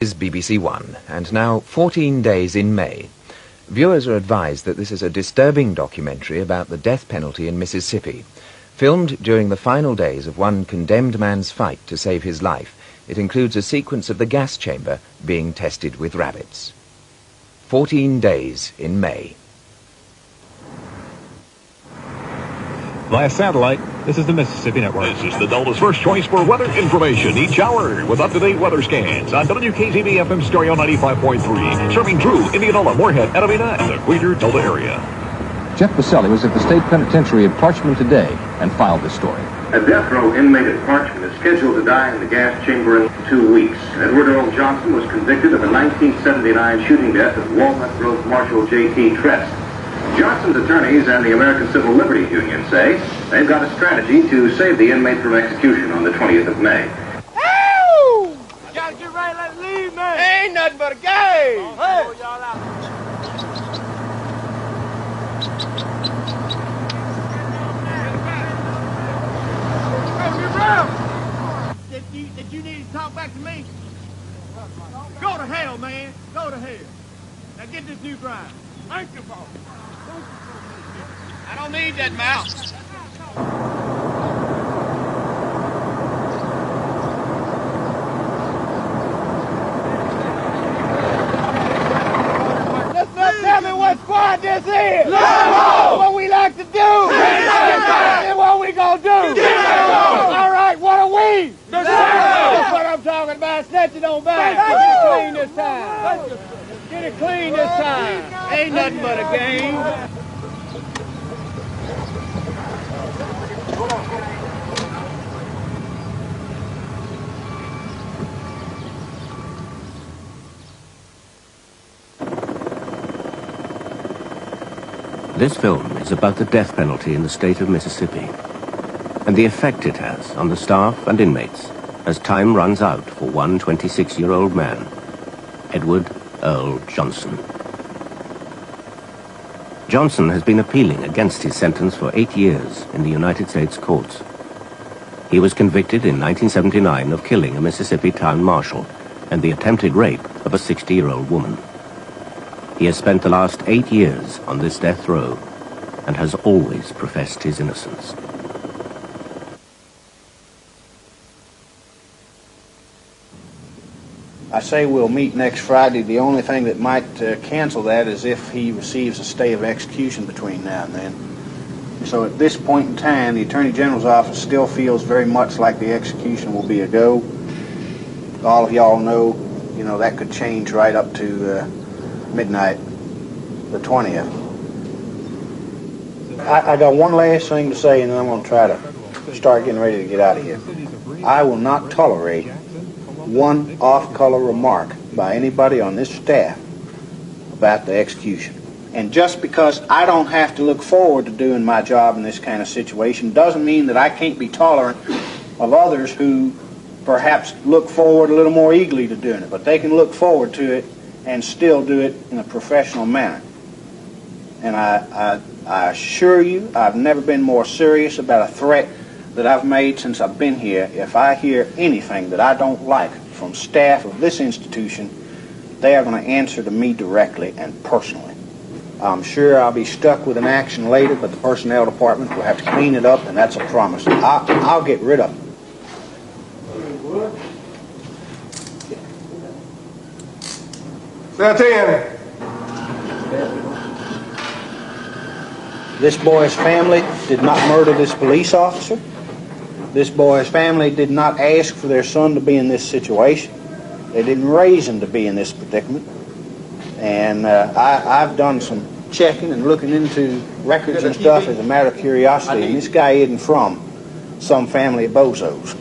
is BBC One, and now 14 Days in May. Viewers are advised that this is a disturbing documentary about the death penalty in Mississippi. Filmed during the final days of one condemned man's fight to save his life, it includes a sequence of the gas chamber being tested with rabbits. 14 Days in May. Via satellite, this is the Mississippi Network. This is the Delta's first choice for weather information each hour with up-to-date weather scans on WKZB FM Stereo 95.3, serving true Indianola, Moorhead, Edavina, and the Greater Delta area. Jeff Baselli was at the state penitentiary at Parchman today and filed this story. A death row inmate at Parchman is scheduled to die in the gas chamber in 2 weeks. Edward Earl Johnson was convicted of a 1979 shooting death of Walnut Grove Marshal J.T. Trest. Johnson's attorneys and the American Civil Liberties Union say they've got a strategy to save the inmate from execution on the 20th of May. Ow! Gotta get ready, let's leave, man. Ain't nothing but a game. Hey. Y'all out. Did you need to talk back to me? Go to hell, man. Go to hell. Now get this new grind. Thank you, boss. I don't need that mouth. Let's not tell me what squad this is. No! What we like to do. And what we gonna do. All right, what are we? That's what I'm talking about. Snatch it on back. Get it clean this time. Get it clean this time. Ain't nothing but a game. This film is about the death penalty in the state of Mississippi and the effect it has on the staff and inmates as time runs out for one 26-year-old man, Edward Earl Johnson. Johnson has been appealing against his sentence for 8 years in the United States courts. He was convicted in 1979 of killing a Mississippi town marshal and the attempted rape of a 60-year-old woman. He has spent the last 8 years on this death row and has always professed his innocence. I say we'll meet next Friday. The only thing that might cancel that is if he receives a stay of execution between now and then. So at this point in time, the Attorney General's office still feels very much like the execution will be a go. All of y'all know, that could change right up to midnight, the 20th. I got one last thing to say, and then I'm going to try to start getting ready to get out of here. I will not tolerate one off-color remark by anybody on this staff about the execution. And just because I don't have to look forward to doing my job in this kind of situation doesn't mean that I can't be tolerant of others who perhaps look forward a little more eagerly to doing it. But they can look forward to it and still do it in a professional manner. And I assure you, I've never been more serious about a threat that I've made since I've been here. If I hear anything that I don't like from staff of this institution, they are going to answer to me directly and personally. I'm sure I'll be stuck with an action later, but the personnel department will have to clean it up, and that's a promise. I'll get rid of it. Now 10. This boy's family did not murder this police officer. This boy's family did not ask for their son to be in this situation. They didn't raise him to be in this predicament. And I've done some checking and looking into records and stuff as a matter of curiosity, and this guy isn't from some family of bozos,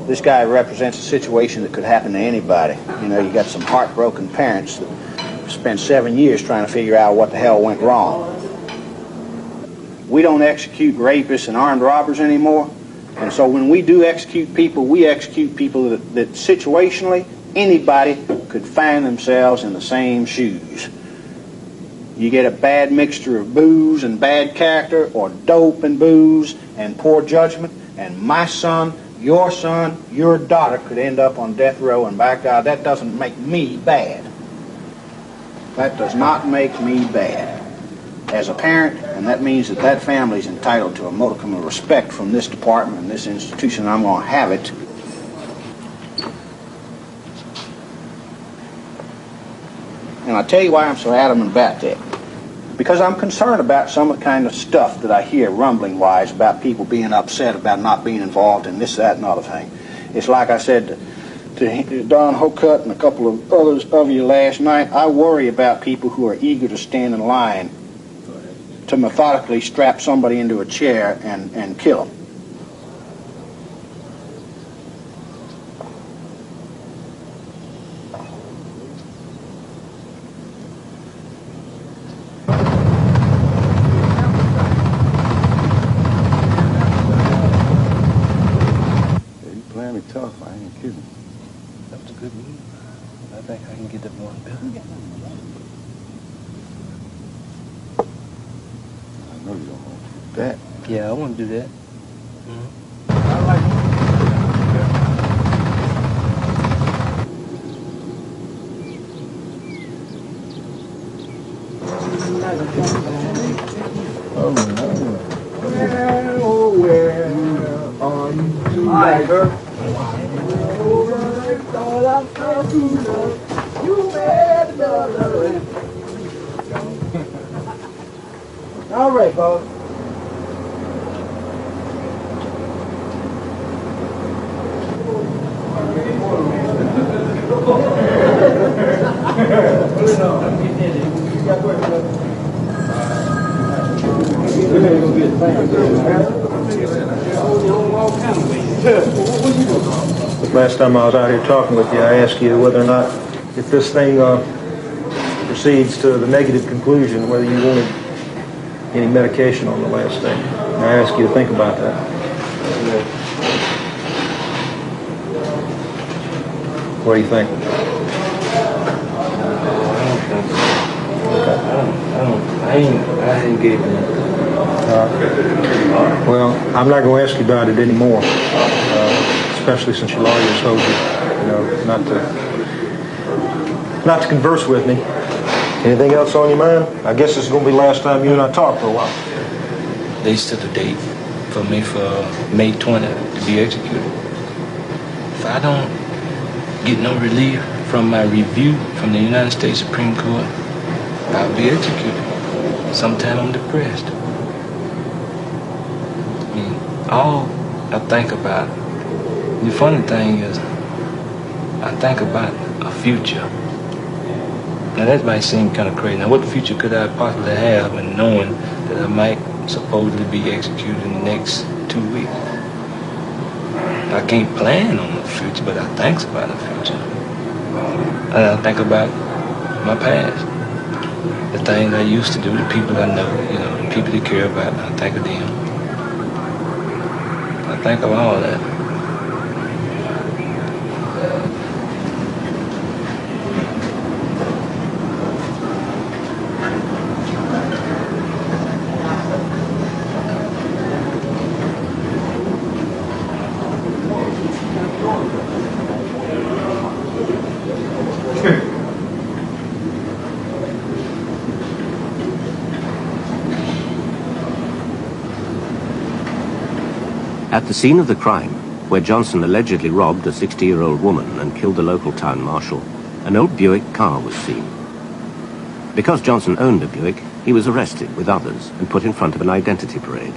This guy represents a situation that could happen to anybody. You got some heartbroken parents that spent 7 years trying to figure out what the hell went wrong. We don't execute rapists and armed robbers anymore, and so when we do execute people, we execute people that situationally anybody could find themselves in the same shoes. You get a bad mixture of booze and bad character, or dope and booze and poor judgment, and my son Your son, your daughter could end up on death row, and by God, that doesn't make me bad. That does not make me bad as a parent, and that means that that family is entitled to a modicum of respect from this department and this institution. I'm going to have it. And I'll tell you why I'm so adamant about that. Because I'm concerned about some of the kind of stuff that I hear rumbling-wise about people being upset about not being involved in this, that, and other thing. It's like I said to Don Hocutt and a couple of others of you last night, I worry about people who are eager to stand in line to methodically strap somebody into a chair and kill them. Tough, I ain't kidding. That was a good move. I think I can get that one better. I know you don't want to do that. Yeah, I want to do that. I like it. Oh, no. Where are you tonight? All right, folks. Last time I was out here talking with you, I asked you whether or not, if this thing proceeds to the negative conclusion, whether you wanted any medication on the last thing. I asked you to think about that. What do you think? I ain't gave it. Well, I'm not going to ask you about it anymore, especially since your lawyer told you, not to converse with me. Anything else on your mind? I guess this is going to be the last time you and I talk for a while. They set a date for me for May 20th to be executed. If I don't get no relief from my review from the United States Supreme Court, I'll be executed. Sometime I'm depressed. I mean, all I think about, the funny thing is, I think about a future. Now that might seem kind of crazy. Now what future could I possibly have in knowing that I might supposedly be executed in the next 2 weeks? I can't plan on the future, but I think about the future. And I think about my past. The things I used to do, the people I know, the people that care about, I think of them. I think of all that. At the scene of the crime, where Johnson allegedly robbed a 60-year-old woman and killed the local town marshal, an old Buick car was seen. Because Johnson owned a Buick, he was arrested with others and put in front of an identity parade.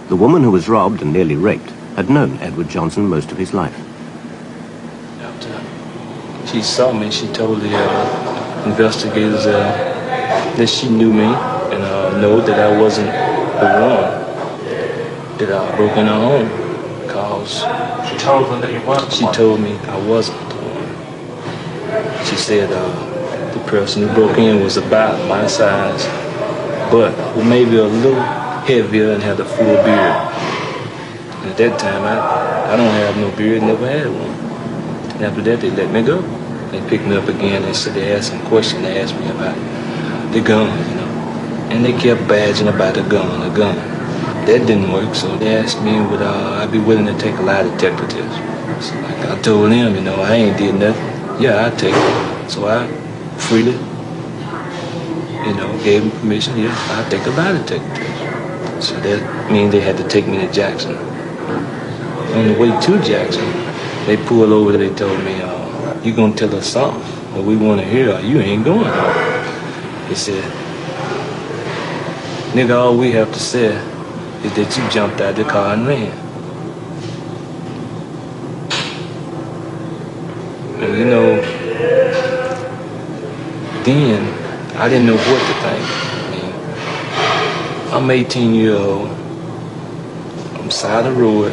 The woman who was robbed and nearly raped had known Edward Johnson most of his life. After she saw me, she told the investigators that she knew me and know that I wasn't the one that I broke in her home, because She told them that you weren't. she told me I wasn't the one. She said the person who broke in was about my size, but was maybe a little heavier and had a full beard. And at that time, I don't have no beard, never had one. And after that, they let me go. They picked me up again. They said they asked some questions. They asked me about the gun, And they kept badging about the gun. that didn't work, so they asked me would I be willing to take a lie detector test. So like I told them, you know, I ain't did nothing. Yeah, I'd take it. So I freely, you know, gave them permission. Yeah, I'd take a lie detector test. So that means they had to take me to Jackson. On the way to Jackson, they pulled over. They told me, "You gonna tell us something, what we want to hear, or you ain't going." They said, "Nigga, all we have to say is that you jumped out the car and ran." And you know, then I didn't know what to think. I mean, I'm 18 years old. I'm side of the road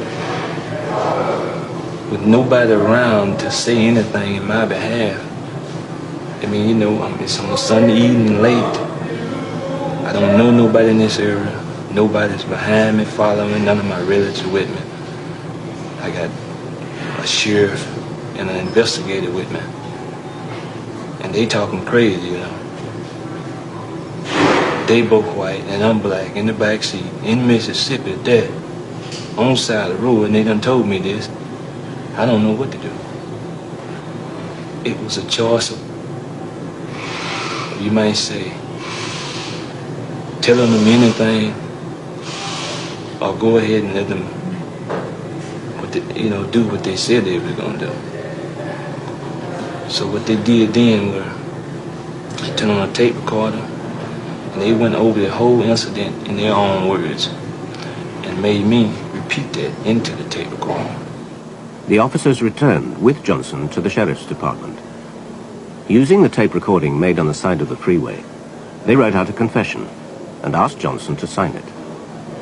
with nobody around to say anything in my behalf. I mean, you know, it's on a Sunday evening late. I don't know nobody in this area. Nobody's behind me, following me, none of my relatives with me. I got a sheriff and an investigator with me. And they talking crazy, you know. They both white and I'm black in the back seat in Mississippi, there, on the side of the road, and they done told me this. I don't know what to do. It was a choice of, you might say, telling them anything, or go ahead and let them, you know, do what they said they were gonna do. So what they did then was they turned on a tape recorder and they went over the whole incident in their own words and made me repeat that into the tape recorder. The officers returned with Johnson to the sheriff's department. Using the tape recording made on the side of the freeway, they wrote out a confession and asked Johnson to sign it.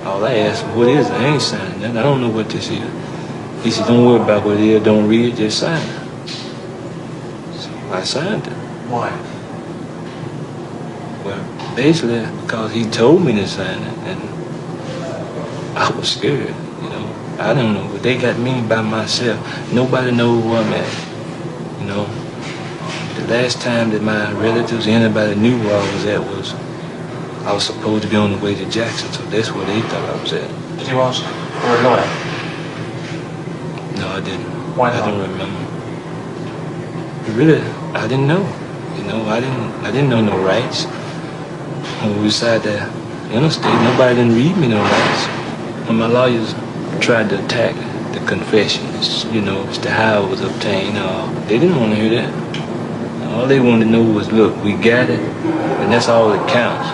All I asked him, "What is it?" "I ain't signing that. I don't know what this is." He said, "Don't worry about what it is. Don't read it. Just sign it." So I signed it. Why? Well, basically because he told me to sign it, and I was scared, you know. I don't know, but they got me by myself. Nobody knows where I'm at, you know. The last time that my relatives, anybody knew where I was at was I was supposed to be on the way to Jackson, so that's where they thought I was at. Did you ask for a lawyer? No, I didn't. Why not? I don't remember. Really, I didn't know. You know, I didn't know no rights. When we decided the interstate, nobody didn't read me no rights. When my lawyers tried to attack the confessions, you know, as to how it was obtained, they didn't want to hear that. All they wanted to know was, look, we got it, and that's all that counts.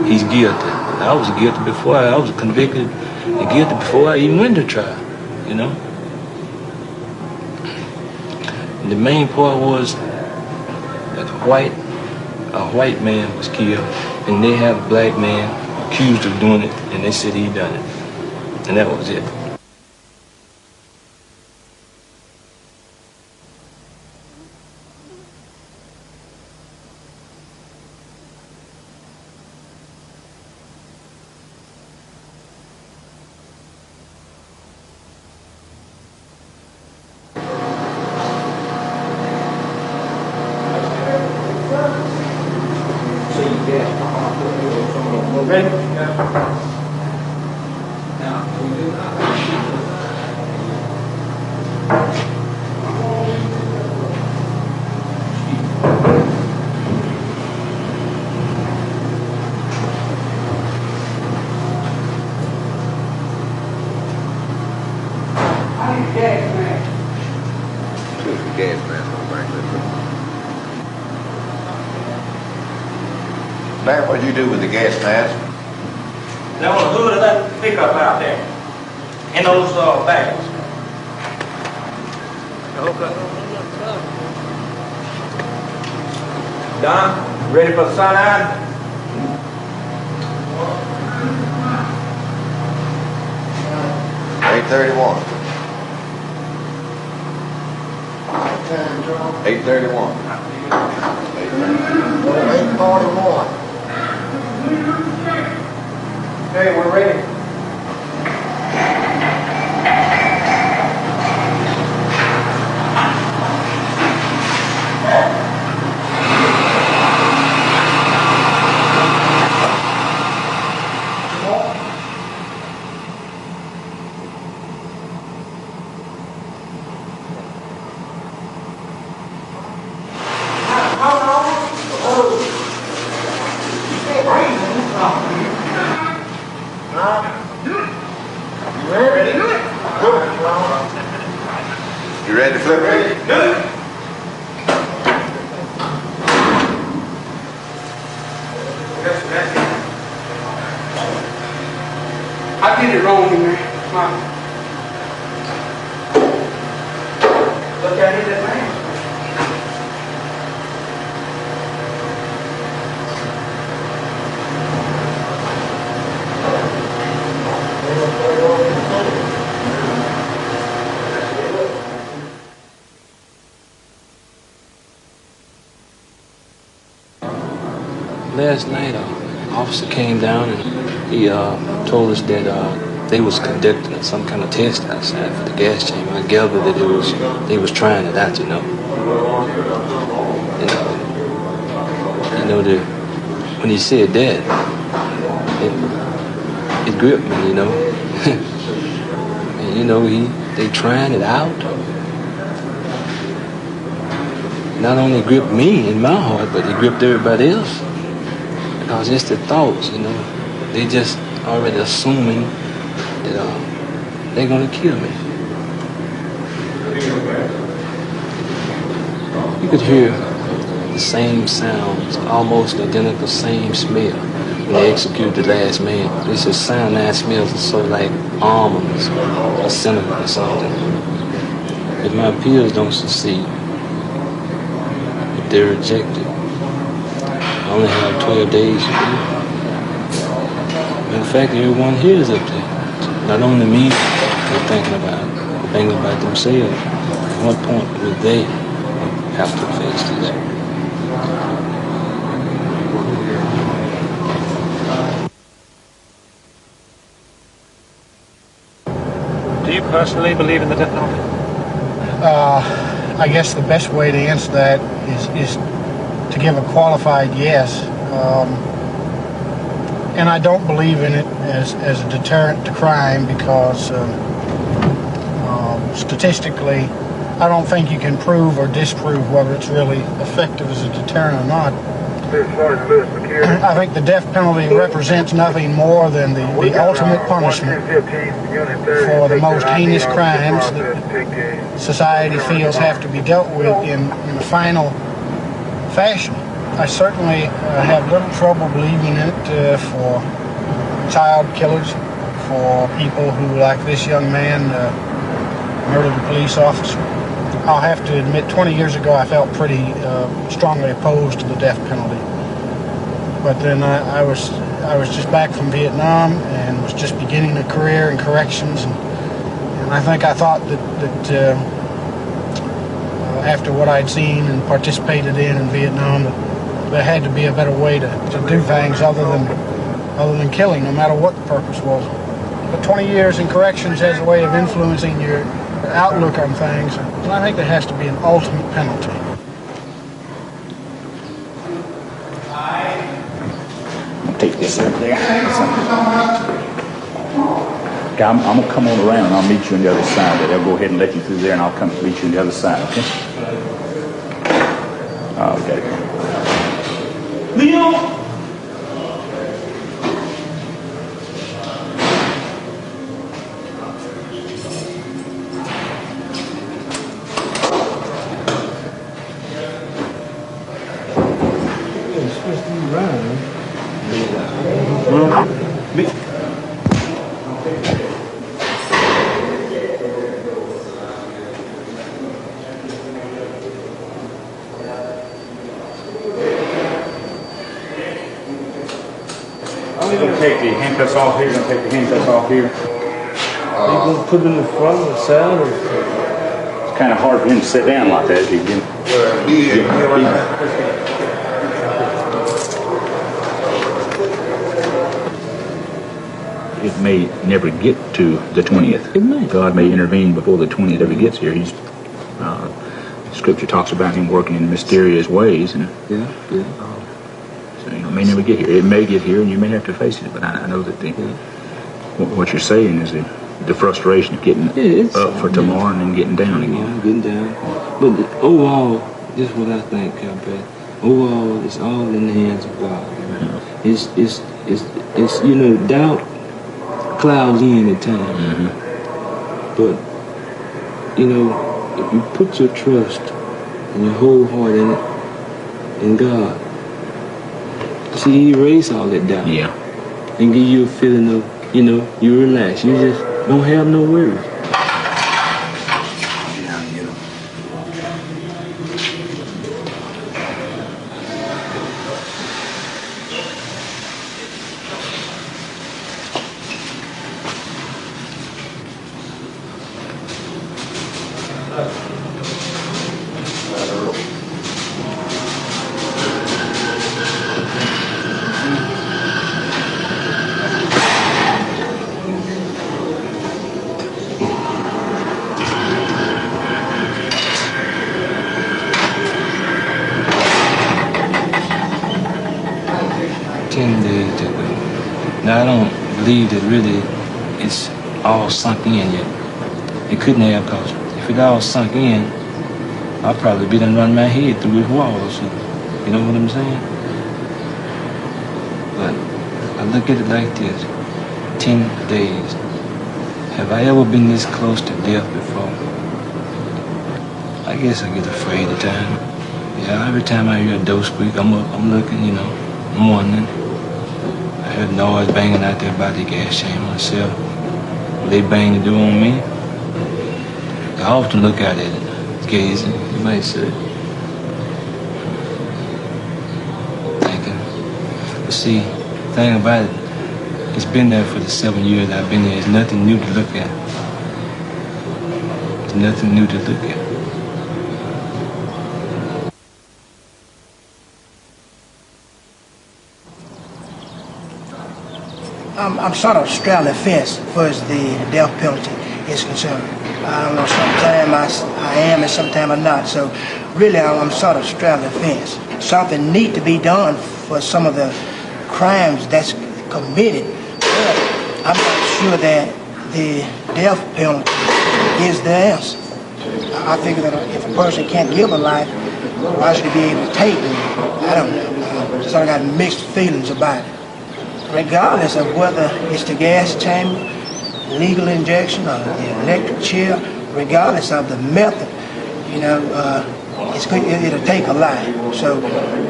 He's guilty. I was guilty before I was convicted and guilty before I even went to trial, you know. And the main part was that a white man was killed, and they have a black man accused of doing it, and they said he done it. And that was it. Man, what'd you do with the gas mask? They on the hood of that pickup out there. In those bags. Don, ready for the cyanide? $8.31. $8.31. 8:41. Okay, we're ready. I did it wrong in there. Come on. Look at it, that man. Last night, an officer came down and he told us that they was conducting some kind of test outside for the gas chamber. I gathered that they was trying it out, you know. And, when he said that, it gripped me, you know. And, you know, they trying it out. Not only gripped me in my heart, but it gripped everybody else. Because it's the thoughts, you know. They just already assuming that they're gonna kill me. You could hear the same sounds, almost identical same smell when they executed the last man. This is sound that smells sort of like almonds or cinnamon or something. If my appeals don't succeed, if they're rejected, I only have 12 days to do. In fact, everyone here is up there. Not only me, they're thinking about themselves. At what point will they have to face this? Do you personally believe in the death penalty? I guess the best way to answer that is to give a qualified yes. And I don't believe in it as a deterrent to crime because statistically, I don't think you can prove or disprove whether it's really effective as a deterrent or not. I think the death penalty represents nothing more than the ultimate punishment for the most heinous crimes that society feels have to be dealt with in a final fashion. I certainly have little trouble believing it for child killers, for people who, like this young man, murdered a police officer. I'll have to admit, 20 years ago I felt pretty strongly opposed to the death penalty. But then I was just back from Vietnam and was just beginning a career in corrections, and I think I thought that after what I'd seen and participated in Vietnam, that there had to be a better way to do things other than killing, no matter what the purpose was. But 20 years in corrections has a way of influencing your outlook on things, and I think there has to be an ultimate penalty. I'll take this over there. Okay, I'm going to come on around and I'll meet you on the other side. They'll go ahead and let you through there and I'll come meet you on the other side, okay? Okay. Leo! You're going to take the handcuffs off here, you're going to take the handcuffs off here. You're going to put them in front of the cell? It's kind of hard for him to sit down like that. It may never get to the 20th. It may. God may intervene before the 20th ever gets here. Scripture talks about him working in mysterious ways. And, so it may never get here. It may get here, and you may have to face it. But I know that what you're saying is the frustration of getting up for tomorrow and then getting down again. Getting down. But overall, this is what I think, Captain. Overall, it's all in the hands of God. It's you know, doubt clouds in at times. But you know, if you put your trust and your whole heart in it, in God, see, He erase all that doubt. Yeah. And give you a feeling of, you relax. You just don't have no worries. Now, I don't believe that really it's all sunk in yet. It couldn't have, because if it all sunk in, I'd probably be done run my head through this wall or something. You know what I'm saying? But I look at it like this. 10 days. Have I ever been this close to death before? I guess I get afraid at times. Yeah, every time I hear a door squeak, I'm up, I'm looking, I'm wondering. I heard noise banging out there by the gas chamber myself. Will they bang the door on me? I often look at it, gazing, you might say. Thinking. But see, the thing about it, it's been there for the 7 years I've been there. There's nothing new to look at. There's nothing new to look at. I'm sort of straddling the fence as far as the death penalty is concerned. I don't know, sometimes I am and sometimes I'm not. So really I'm sort of straddling the fence. Something needs to be done for some of the crimes that's committed. But I'm not sure that the death penalty is the answer. I figure that if a person can't give a life, why should he be able to take one? I don't know. Just sort of got mixed feelings about it. Regardless of whether it's the gas chamber, legal injection, or the electric chair, regardless of the method, it'll take a life. So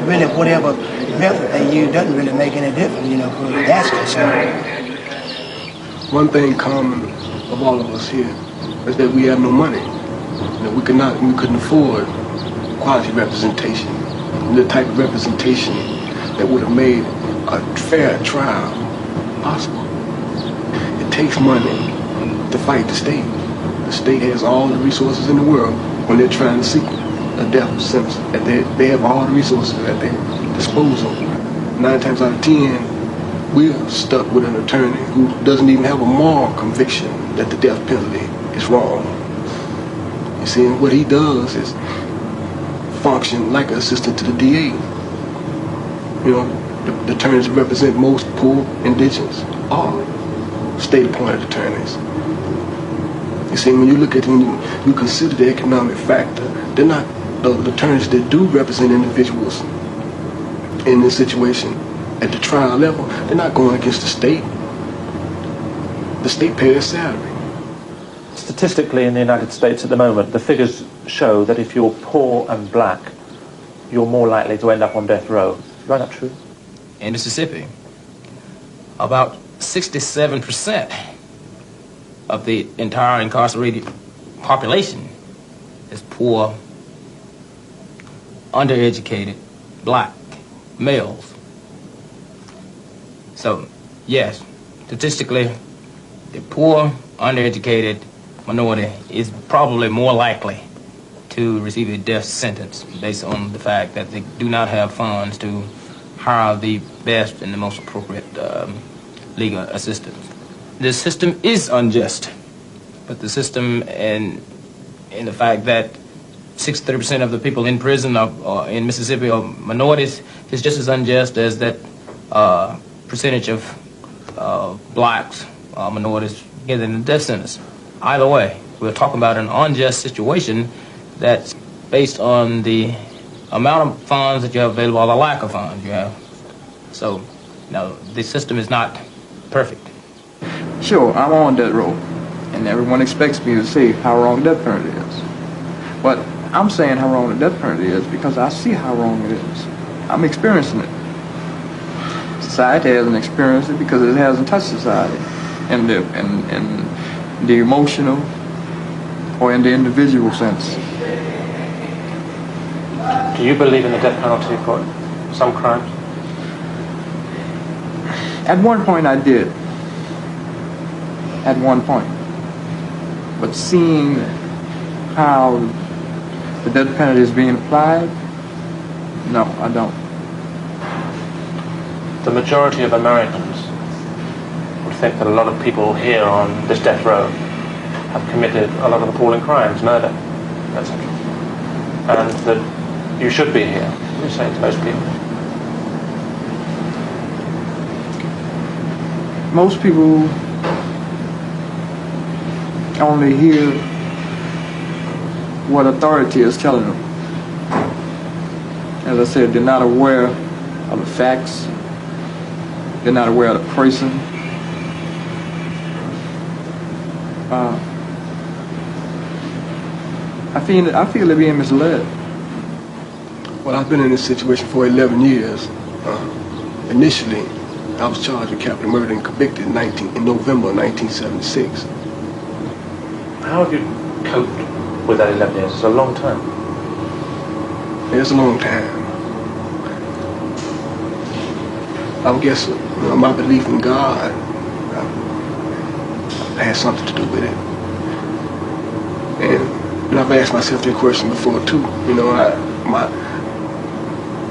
really whatever method they use doesn't really make any difference, where that's concerned. One thing common of all of us here is that we have no money. We couldn't afford quality representation, the type of representation that would have made a fair trial possible. It takes money to fight the state. The state has all the resources in the world when they're trying to seek a death sentence. They have all the resources at their disposal. 9 times out of 10, we're stuck with an attorney who doesn't even have a moral conviction that the death penalty is wrong. You see, and what he does is function like an assistant to the DA. The attorneys that represent most poor indigents are state-appointed attorneys. You see, when you look at them, you consider the economic factor. They're not the attorneys that do represent individuals in this situation at the trial level. They're not going against the state. The state pays their salary. Statistically, in the United States at the moment, the figures show that if you're poor and black, you're more likely to end up on death row. Is that true? In Mississippi, about 67% of the entire incarcerated population is poor, undereducated, black males. So, yes, statistically, the poor, undereducated minority is probably more likely to receive a death sentence based on the fact that they do not have funds to hire the best and the most appropriate legal assistance. The system is unjust, but the system in the fact that 63% of the people in prison or in Mississippi are minorities is just as unjust as that percentage of blacks, minorities getting the death sentence. Either way, we're talking about an unjust situation that's based on the amount of funds that you have available or the lack of funds you have. So, the system is not perfect. Sure, I'm on death row, and everyone expects me to say how wrong death penalty is. But I'm saying how wrong the death penalty is because I see how wrong it is. I'm experiencing it. Society hasn't experienced it because it hasn't touched society in the emotional or in the individual sense. Do you believe in the death penalty for some crimes? At one point I did. At one point. But seeing how the death penalty is being applied, no, I don't. The majority of Americans would think that a lot of people here on this death row have committed a lot of appalling crimes, murder, etc. And that you should be here. What do you say to most people? Most people only hear what authority is telling them. As I said, they're not aware of the facts. They're not aware of the person. I feel they're being misled. Well, I've been in this situation for 11 years. Initially, I was charged with capital murder and convicted in November 1976. How have you coped with that 11 years? It's a long time. It's a long time. I guess my belief in God has something to do with it. And I've asked myself that question before too. You know,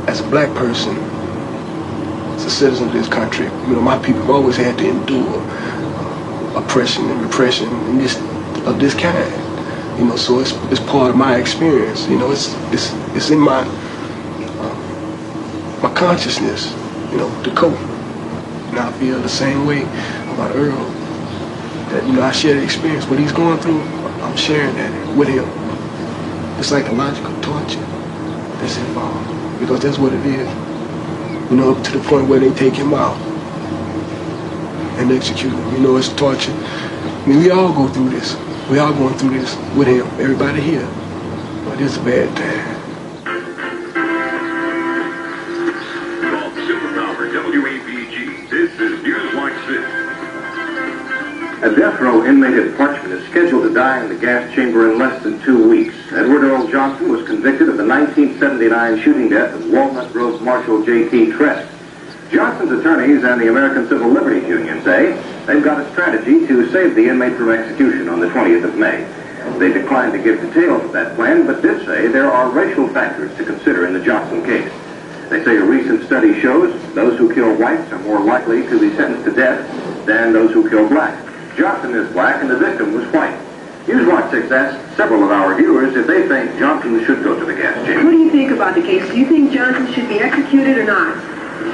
as a black person, as a citizen of this country, you know, my people have always had to endure oppression and repression and of this kind. You know, so it's part of my experience. You know, it's in my consciousness. You know, to cope. And I feel the same way about Earl. That, you know, I share the experience. What he's going through, I'm sharing that with him. The psychological torture that's involved. Because that's what it is. You know, up to the point where they take him out and execute him. You know, it's torture. I mean, we all go through this. We all going through this with him. Everybody here. But it's a bad time. A death row inmate at Parchment is scheduled to die in the gas chamber in less than 2 weeks. Edward Earl Johnson was convicted of the 1979 shooting death of Walnut Grove Marshal J.T. Trest. Johnson's attorneys and the American Civil Liberties Union say they've got a strategy to save the inmate from execution on the 20th of May. They declined to give details of that plan, but did say there are racial factors to consider in the Johnson case. They say a recent study shows those who kill whites are more likely to be sentenced to death than those who kill blacks. Johnson is black and the victim was white. Newswatch 6 asked several of our viewers if they think Johnson should go to the gas chamber. What do you think about the case? Do you think Johnson should be executed or not?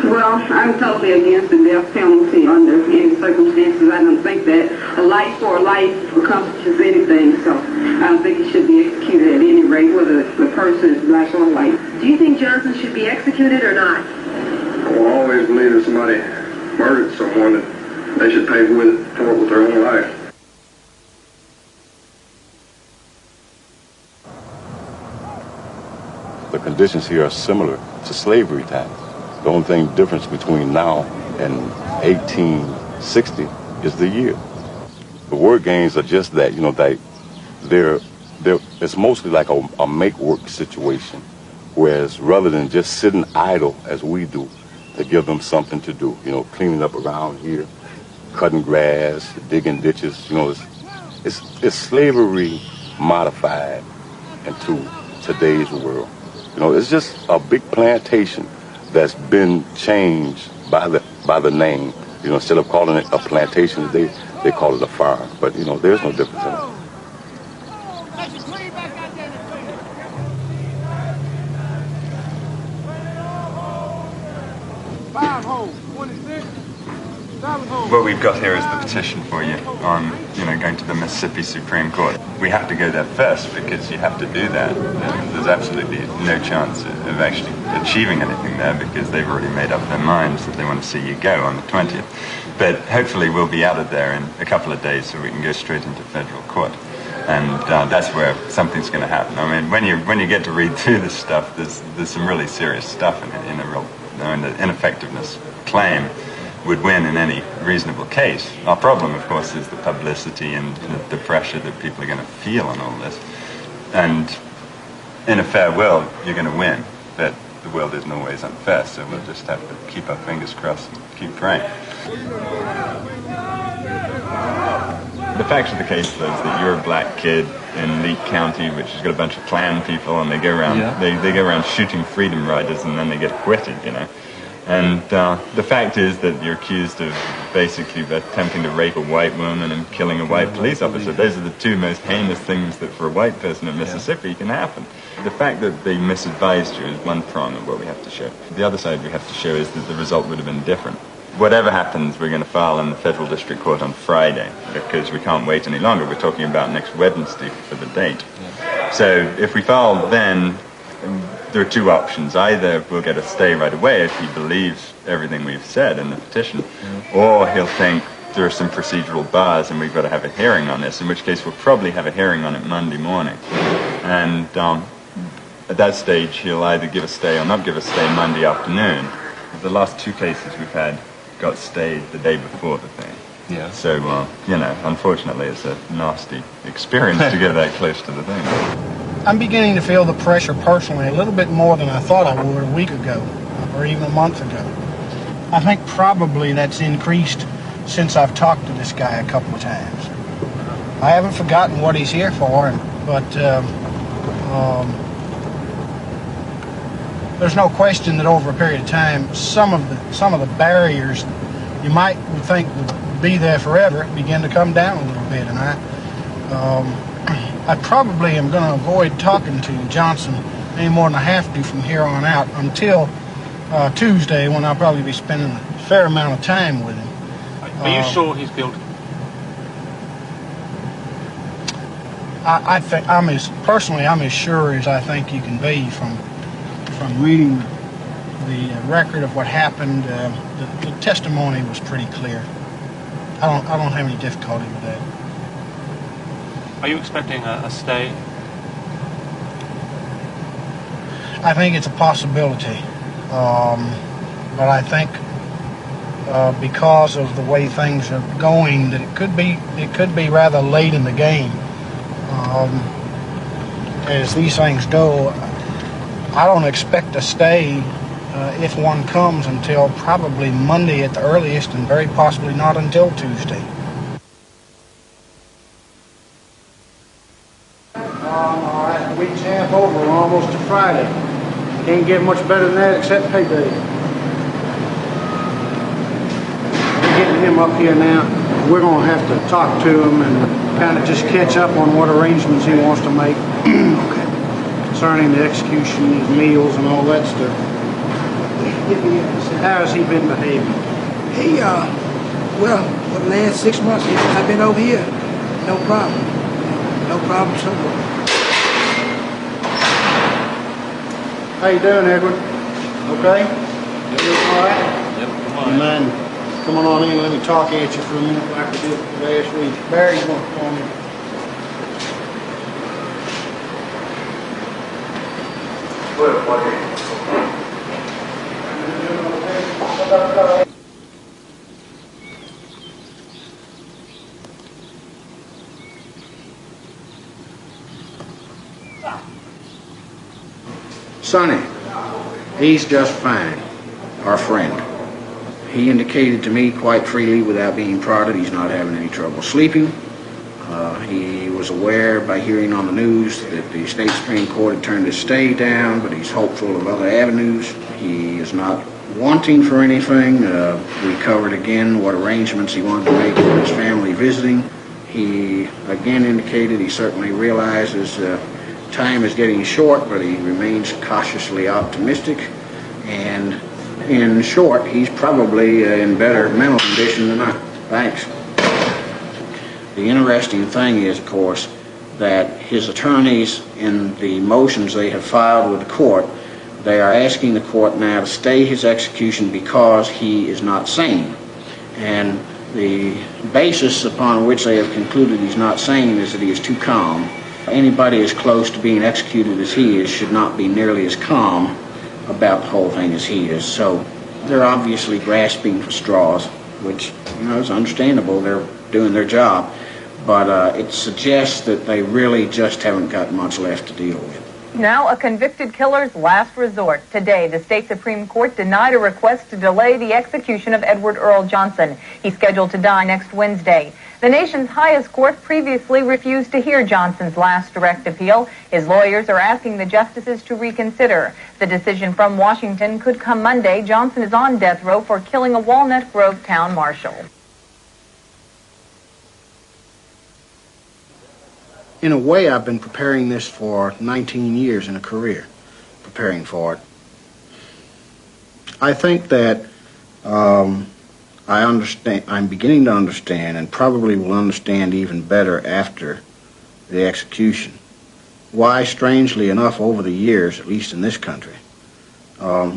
Well, I'm totally against the death penalty under any circumstances. I don't think that a life for a life accomplishes anything, so I don't think he should be executed at any rate, whether the person is black or white. Do you think Johnson should be executed or not? I always believe if somebody murdered someone, that they should pay for it with their own life. The conditions here are similar to slavery times. The only thing difference between now and 1860 is the year. The word games are just that, you know, it's mostly like a make-work situation, whereas rather than just sitting idle as we do, to give them something to do, you know, cleaning up around here, cutting grass, digging ditches, you know, it's slavery modified into today's world. You know, it's just a big plantation that's been changed by the name. You know, instead of calling it a plantation, they call it a farm. But, you know, there's no difference in it. What we've got here is the petition for you on, going to the Mississippi Supreme Court. We have to go there first because you have to do that. There's absolutely no chance of actually achieving anything there because they've already made up their minds that they want to see you go on the 20th. But hopefully we'll be out of there in a couple of days so we can go straight into federal court. And that's where something's going to happen. I mean, when you get to read through this stuff, there's some really serious stuff in it. The ineffectiveness claim would win in any reasonable case. Our problem, of course, is the publicity and the pressure that people are going to feel on all this. And in a fair world, you're going to win, but the world isn't always unfair, so we'll just have to keep our fingers crossed and keep praying. The fact of the case is that you're a black kid in Leake County, which has got a bunch of Klan people, and they go around they go around shooting freedom riders, and then they get acquitted, you know. And the fact is that you're accused of basically attempting to rape a white woman and killing a white police officer. Those are the two most heinous things that for a white person in Mississippi can happen. The fact that they misadvised you is one prong of what we have to show. The other side we have to show is that the result would have been different. Whatever happens, we're going to file in the federal district court on Friday because we can't wait any longer. We're talking about next Wednesday for the date. So if we file then, there are two options. Either we'll get a stay right away if he believes everything we've said in the petition, or he'll think there are some procedural bars and we've got to have a hearing on this, in which case we'll probably have a hearing on it Monday morning. And at that stage, he'll either give a stay or not give a stay Monday afternoon. The last two cases we've had got stayed the day before the thing. Yeah. So, unfortunately, it's a nasty experience to get that close to the thing. I'm beginning to feel the pressure personally a little bit more than I thought I would a week ago, or even a month ago. I think probably that's increased since I've talked to this guy a couple of times. I haven't forgotten what he's here for, but there's no question that over a period of time, some of the barriers you might think would be there forever begin to come down a little bit, and I probably am going to avoid talking to Johnson any more than I have to from here on out until Tuesday, when I'll probably be spending a fair amount of time with him. Are you sure he's guilty? I think I'm as sure as I think you can be from reading the record of what happened. The testimony was pretty clear. I don't have any difficulty with that. Are you expecting a stay? I think it's a possibility, but I think because of the way things are going, that it could be rather late in the game. As these things go, I don't expect a stay, if one comes, until probably Monday at the earliest, and very possibly not until Tuesday. All right, the week's half over. We're almost to Friday. Can't get much better than that except payday. We're getting him up here now. We're going to have to talk to him and kind of just catch up on what arrangements he wants to make concerning the execution, his meals, and all that stuff. How has he been behaving? He, well, for the last 6 months since I've been over here, no problem. No problem so far. How you doing, Edward? Okay? Yep. All right? Yep, come on. You mind coming on in and let me talk at you for a minute like we did last week? Barry, you want to call me? Sonny, he's just fine, our friend. He indicated to me quite freely, without being prodded, he's not having any trouble sleeping. He was aware by hearing on the news that the state Supreme Court had turned his stay down, but he's hopeful of other avenues. He is not wanting for anything. We covered again what arrangements he wanted to make for his family visiting. He again indicated he certainly realizes time is getting short, but he remains cautiously optimistic. And in short, he's probably in better mental condition than I. Thanks. The interesting thing is, of course, that his attorneys, in the motions they have filed with the court, they are asking the court now to stay his execution because he is not sane. And The basis upon which they have concluded he's not sane is that he is too calm. Anybody as close to being executed as he is should not be nearly as calm about the whole thing as he is. So they're obviously grasping for straws, which, is understandable. They're doing their job. But it suggests that they really just haven't got much left to deal with. Now a convicted killer's last resort. Today, the state Supreme Court denied a request to delay the execution of Edward Earl Johnson. He's scheduled to die next Wednesday. The nation's highest court previously refused to hear Johnson's last direct appeal. His lawyers are asking the justices to reconsider. The decision from Washington could come Monday. Johnson is on death row for killing a Walnut Grove town marshal. In a way, I've been preparing this for 19 years in a career, preparing for it. I think that I'm beginning to understand, and probably will understand even better after the execution, why, strangely enough, over the years, at least in this country, a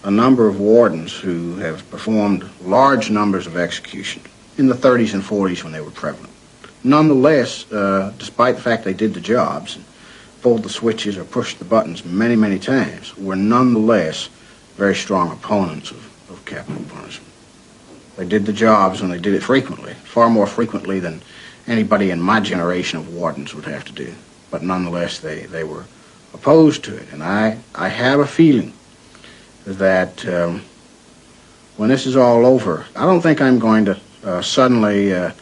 number of wardens who have performed large numbers of executions in the 30s and 40s when they were prevalent, nonetheless, despite the fact they did the jobs and pulled the switches or pushed the buttons many, many times, were nonetheless very strong opponents of capital punishment. They did the jobs and they did it frequently, far more frequently than anybody in my generation of wardens would have to do. But nonetheless, they were opposed to it. And I have a feeling that when this is all over, I don't think I'm going to suddenly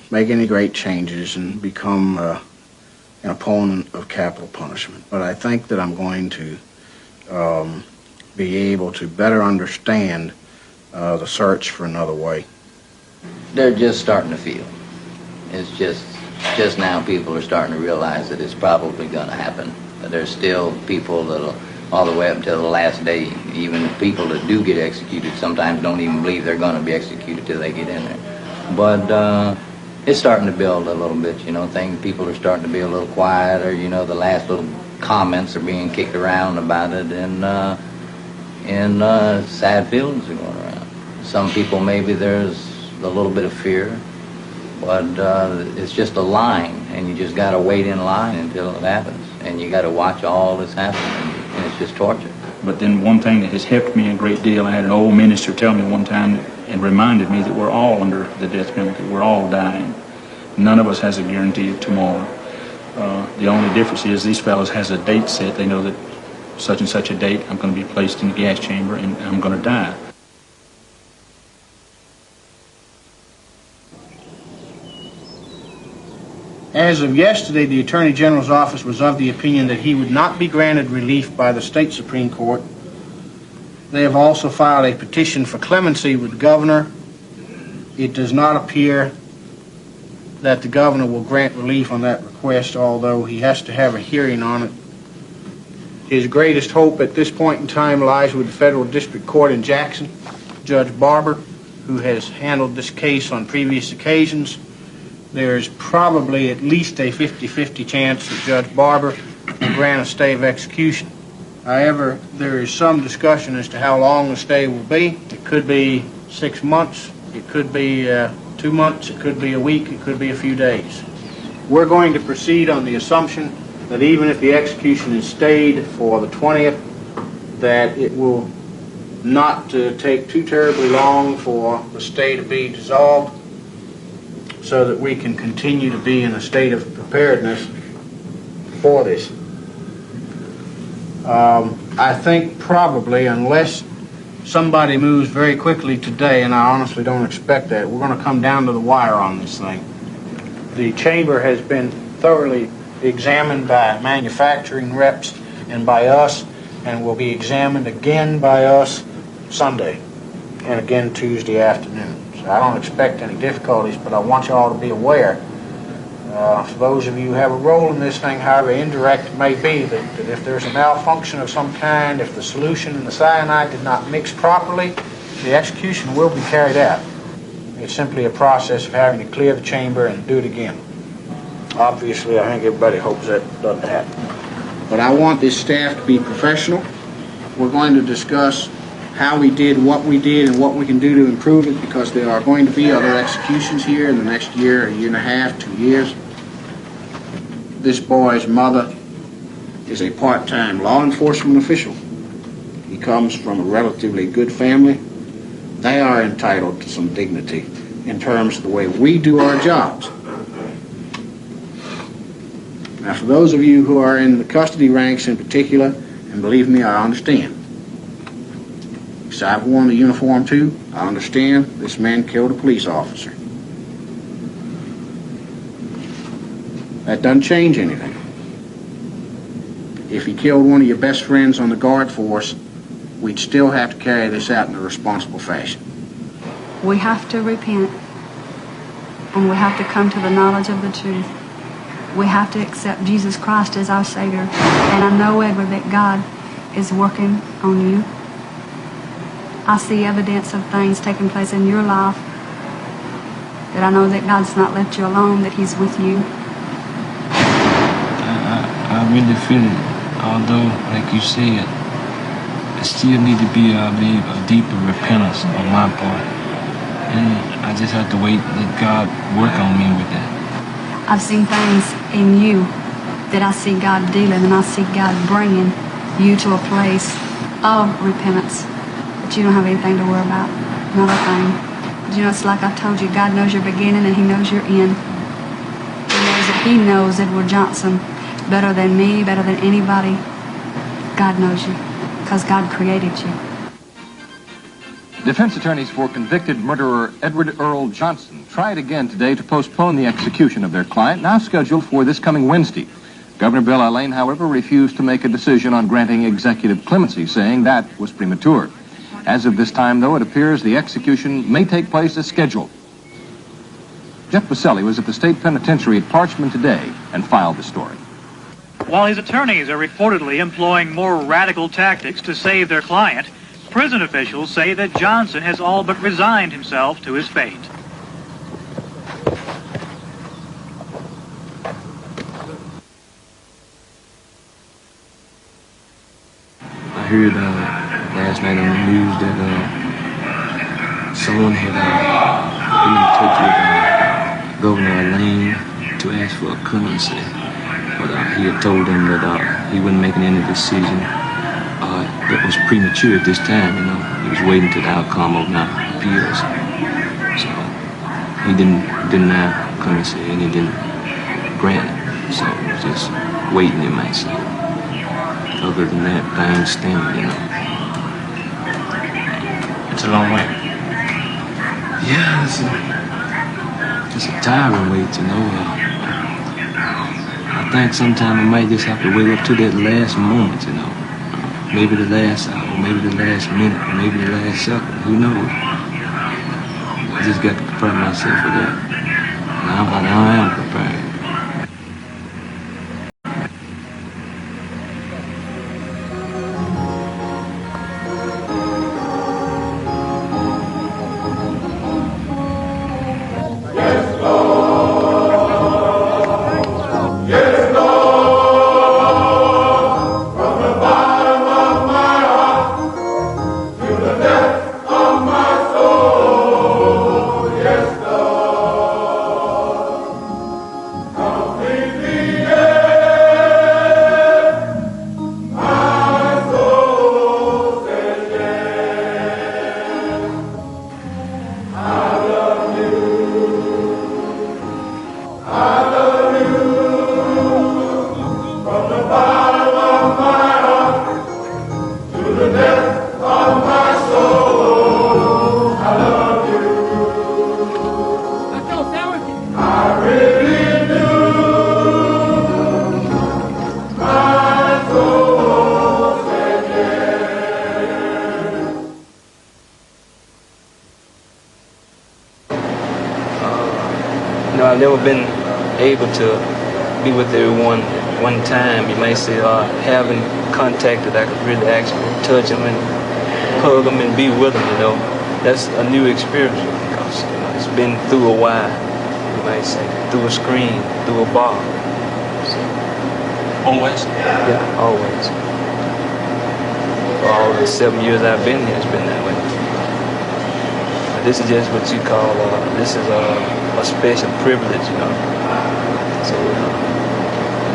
make any great changes and become an opponent of capital punishment. But I think that I'm going to be able to better understand the search for another way. They're just starting to feel. It's just now people are starting to realize that it's probably going to happen. But there's still people that'll, all the way up until the last day, even people that do get executed sometimes don't even believe they're going to be executed till they get in there. But it's starting to build a little bit, people are starting to be a little quieter, the last little comments are being kicked around about it, and sad feelings are going around. Some people, maybe there's a little bit of fear, but it's just a line, and you just got to wait in line until it happens, and you got to watch all this happen, and it's just torture. But then one thing that has helped me a great deal, I had an old minister tell me one time and reminded me that we're all under the death penalty. We're all dying. None of us has a guarantee of tomorrow. The only difference is these fellows has a date set. They know that such and such a date I'm going to be placed in the gas chamber and I'm going to die. As of yesterday, the Attorney General's office was of the opinion that he would not be granted relief by the state Supreme Court. They have also filed a petition for clemency with the governor. It does not appear that the governor will grant relief on that request, although he has to have a hearing on it. His greatest hope at this point in time lies with the Federal District Court in Jackson, Judge Barber, who has handled this case on previous occasions. There's probably at least a 50-50 chance that Judge Barber will grant a stay of execution. However, there is some discussion as to how long the stay will be. It could be 6 months, it could be 2 months, it could be a week, it could be a few days. We're going to proceed on the assumption that even if the execution is stayed for the 20th, that it will not take too terribly long for the stay to be dissolved, so that we can continue to be in a state of preparedness for this. I think probably, unless somebody moves very quickly today, and I honestly don't expect that, we're going to come down to the wire on this thing. The chamber has been thoroughly examined by manufacturing reps and by us, and will be examined again by us Sunday and again Tuesday afternoon. I don't expect any difficulties, but I want you all to be aware, for those of you who have a role in this thing, however indirect it may be, that if there's a malfunction of some kind, if the solution in the cyanide did not mix properly, the execution will be carried out. It's simply a process of having to clear the chamber and do it again. Obviously, I think everybody hopes that doesn't happen. But I want this staff to be professional. We're going to discuss how we did what we did and what we can do to improve it, because there are going to be other executions here in the next year, a year and a half, 2 years. This boy's mother is a part-time law enforcement official. He comes from a relatively good family. They are entitled to some dignity in terms of the way we do our jobs. Now, for those of you who are in the custody ranks in particular, and believe me, I understand. Because I've worn the uniform too, I understand this man killed a police officer. That doesn't change anything. If he killed one of your best friends on the guard force, we'd still have to carry this out in a responsible fashion. We have to repent, and we have to come to the knowledge of the truth. We have to accept Jesus Christ as our Savior. And I know, Edward, that God is working on you. I see evidence of things taking place in your life, that I know that God's not left you alone, that He's with you. I really feel it, although, like you said, there still need to be, I believe, a deeper repentance on my part. And I just have to wait and let God work on me with that. I've seen things in you that I see God dealing, and I see God bringing you to a place of repentance that you don't have anything to worry about, not a thing. But you know, it's like I told you, God knows your beginning and He knows your end. He knows Edward Johnson better than me, better than anybody. God knows you, because God created you. Defense attorneys for convicted murderer Edward Earl Johnson tried again today to postpone the execution of their client, now scheduled for this coming Wednesday. Governor Bill Allain, however, refused to make a decision on granting executive clemency, saying that was premature. As of this time, though, it appears the execution may take place as scheduled. Jeff Baselli was at the state penitentiary at Parchman today and filed the story. While his attorneys are reportedly employing more radical tactics to save their client, prison officials say that Johnson has all but resigned himself to his fate. I heard last night on the news that someone had been in touch with Governor Allain to ask for a clemency, but he had told them that he wasn't making any decision that was premature at this time. You know, he was waiting to the outcome of my appeals, so he didn't deny clemency and he didn't grant it. So he was just waiting, you might say. Other than that, I understand, you know. It's a long way. Yeah, it's a tiring wait, you know. I think sometime I might just have to wait up to that last moment, you know. Maybe the last hour, maybe the last minute, maybe the last second, who knows? I just got to prepare myself for that. And I am prepared. I've never been able to be with everyone at one time. You might say having contact that I could really actually touch them and hug them and be with them, you know. That's a new experience because, you know, it's been through a while, you might say, through a screen, through a bar. So, always? Yeah, always. for all the 7 years I've been here, it's been that way. But this is just what you call, this is a special privilege, you know. So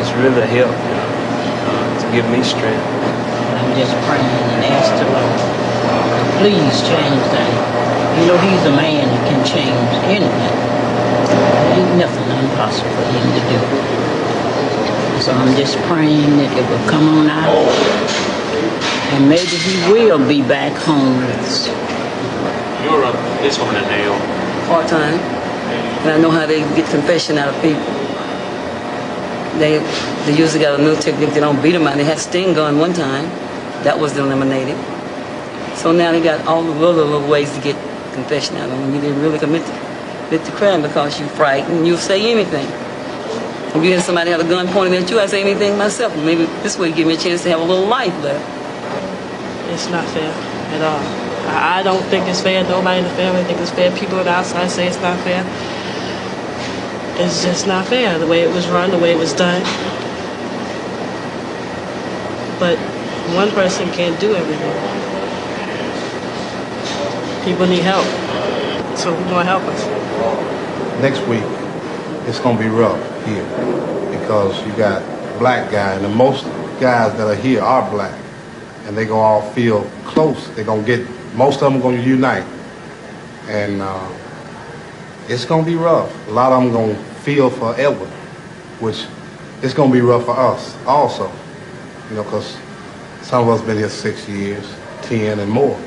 it's really a help, you know, to give me strength. I'm just praying and ask the Lord to please change things. You know, he's a man that can change anything. There ain't nothing impossible for him to do. So I'm just praying that it will come on out. And maybe he will be back home with us. You're a policewoman in New York. Part-time. And I know how they get confession out of people. They usually got a new technique. They don't beat them out. They had sting gun one time. That was eliminated. So now they got all the little ways to get confession out of them. You didn't really commit the crime because you frightened. You'll say anything. If you had somebody have a gun pointing at you, I'd say anything myself. Maybe this way give me a chance to have a little life left. It's not fair at all. I don't think it's fair. Nobody in the family think it's fair. People on the outside say it's not fair. It's just not fair, the way it was run, the way it was done. But one person can't do everything. People need help. So who's going to help us? Next week, it's going to be rough here because you got black guys, and the most guys that are here are black, and they gonna all feel close. They're gonna get, most of them gonna unite, and it's gonna be rough. A lot of them gonna feel for Edward, which it's gonna be rough for us also, you know, because some of us been here 6 years, 10 and more,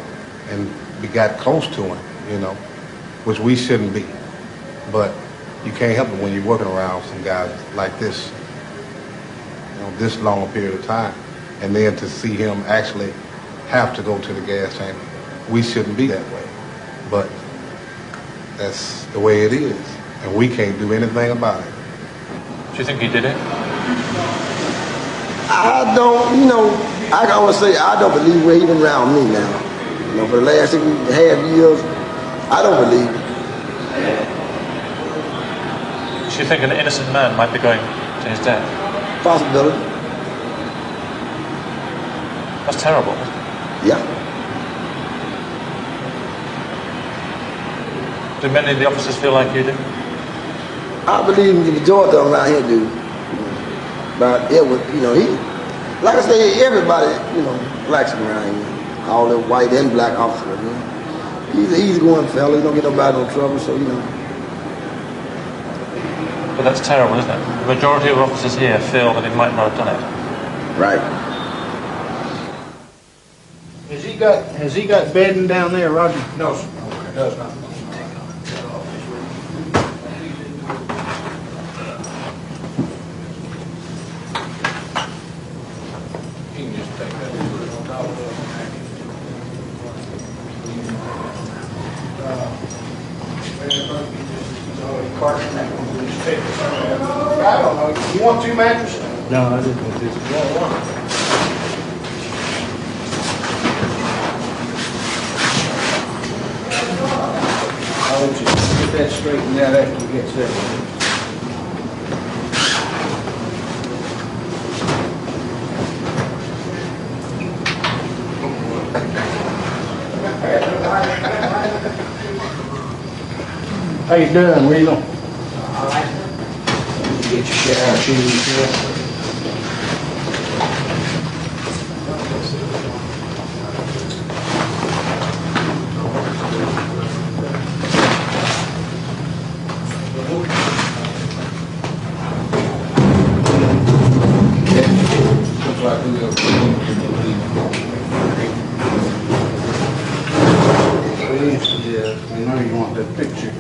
and we got close to him, you know, which we shouldn't be, but you can't help it when you're working around some guys like this, you know, this long a period of time. And then to see him actually have to go to the gas chamber. We shouldn't be that way. But that's the way it is. And we can't do anything about it. Do you think he did it? I don't, you know, I can always say I don't believe we're even around me now. You know, for the last 6.5 years, I don't believe it. Do you think an innocent man might be going to his death? Possibility. That's terrible. Yeah. Do many of the officers feel like you do? I believe the majority of them around here do. But it was, you know, he, like I say, everybody, you know, blacks around here. All the white and black officers, you know. He's an easygoing fella. He don't get nobody no trouble, so, you know. But that's terrible, isn't it? The majority of officers here feel that he might not have done it. Right. Has he got bedding down there, Roger? No, sir. Okay, does not. You can just take that and put it on top of I don't know. You want 2 mattresses? No, I just want this. I want you to get that straightened out after we get settled. How you doing, Weasel? All right. Get your shower shoes here. Looks like we got yeah, we know you want that picture.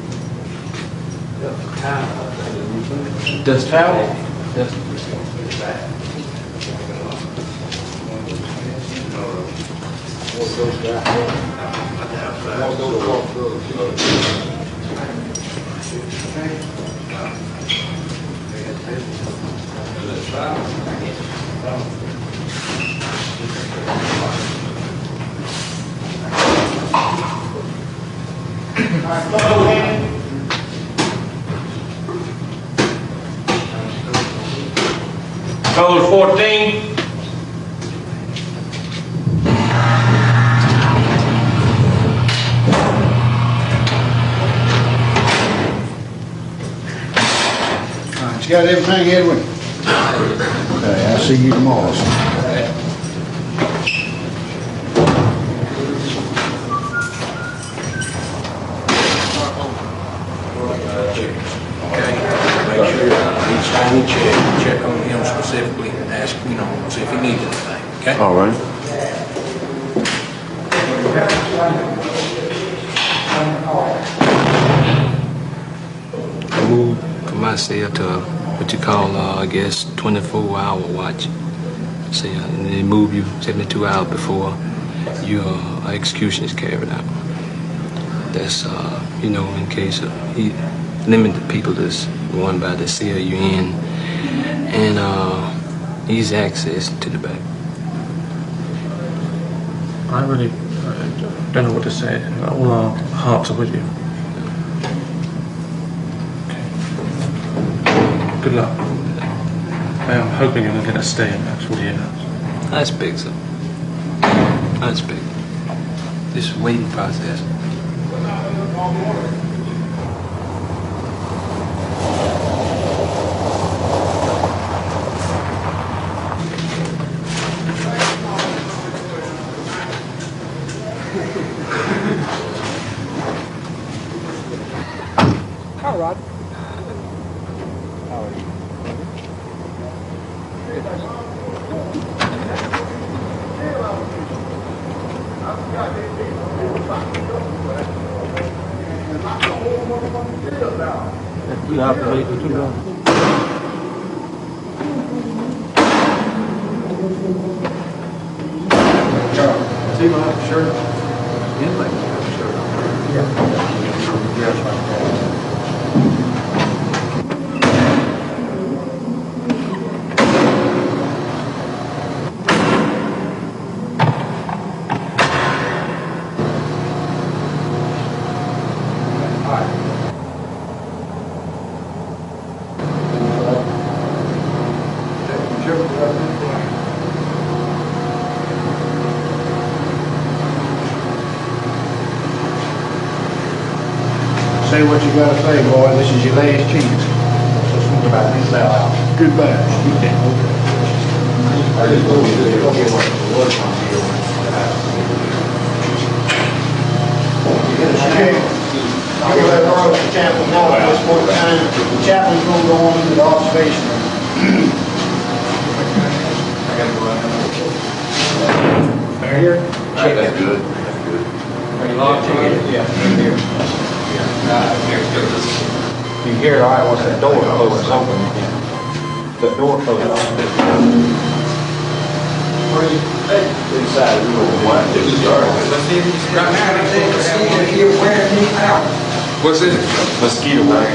Dust towel? Dust. Code 14. You got everything, Edwin? Okay, I'll see you tomorrow. Make sure each time you check on him specifically and ask, see if he needs anything, okay? All right. I moved from my cell to what you call, I guess, 24-hour watch. See, and they move you 72 hours before your execution is carried out. That's, in case of limited people that's going by the cell you in, and easy access to the back. I really don't know what to say. All our hearts are with you. Good luck. I am hoping you're going to stay in that 40 years. I expect so. I expect. This waiting process. Hi, Rod. You have to wait for too long. So you don't have a shirt on? Inmate don't have a shirt on. Yeah. Say what you gotta say, boy. This is your last chance. So think about this out. Goodbye. I just told you this is okay what it was on here. I'm gonna let Earl the chaplain know at this point in time. The chaplain's gonna go on to the observation room. I gotta go out now. Here? That's good. That's good. Are you locked? Yeah. Here. You hear it all right once that door closes open. The door closes. Inside, we were one, two, right now, they here wearing me out. What's it? Mosquito wearing.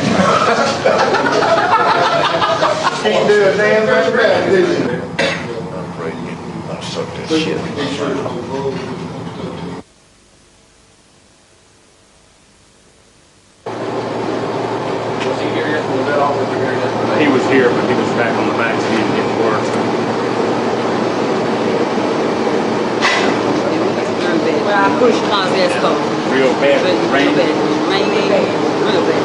Can't do a damn thing about it, did you? I'm afraid you're gonna suck that shit. He was here, but he was back on the back, so he didn't get to work. Well, I pushed Cosesco. Real bad. Real bad. Raining. Real bad.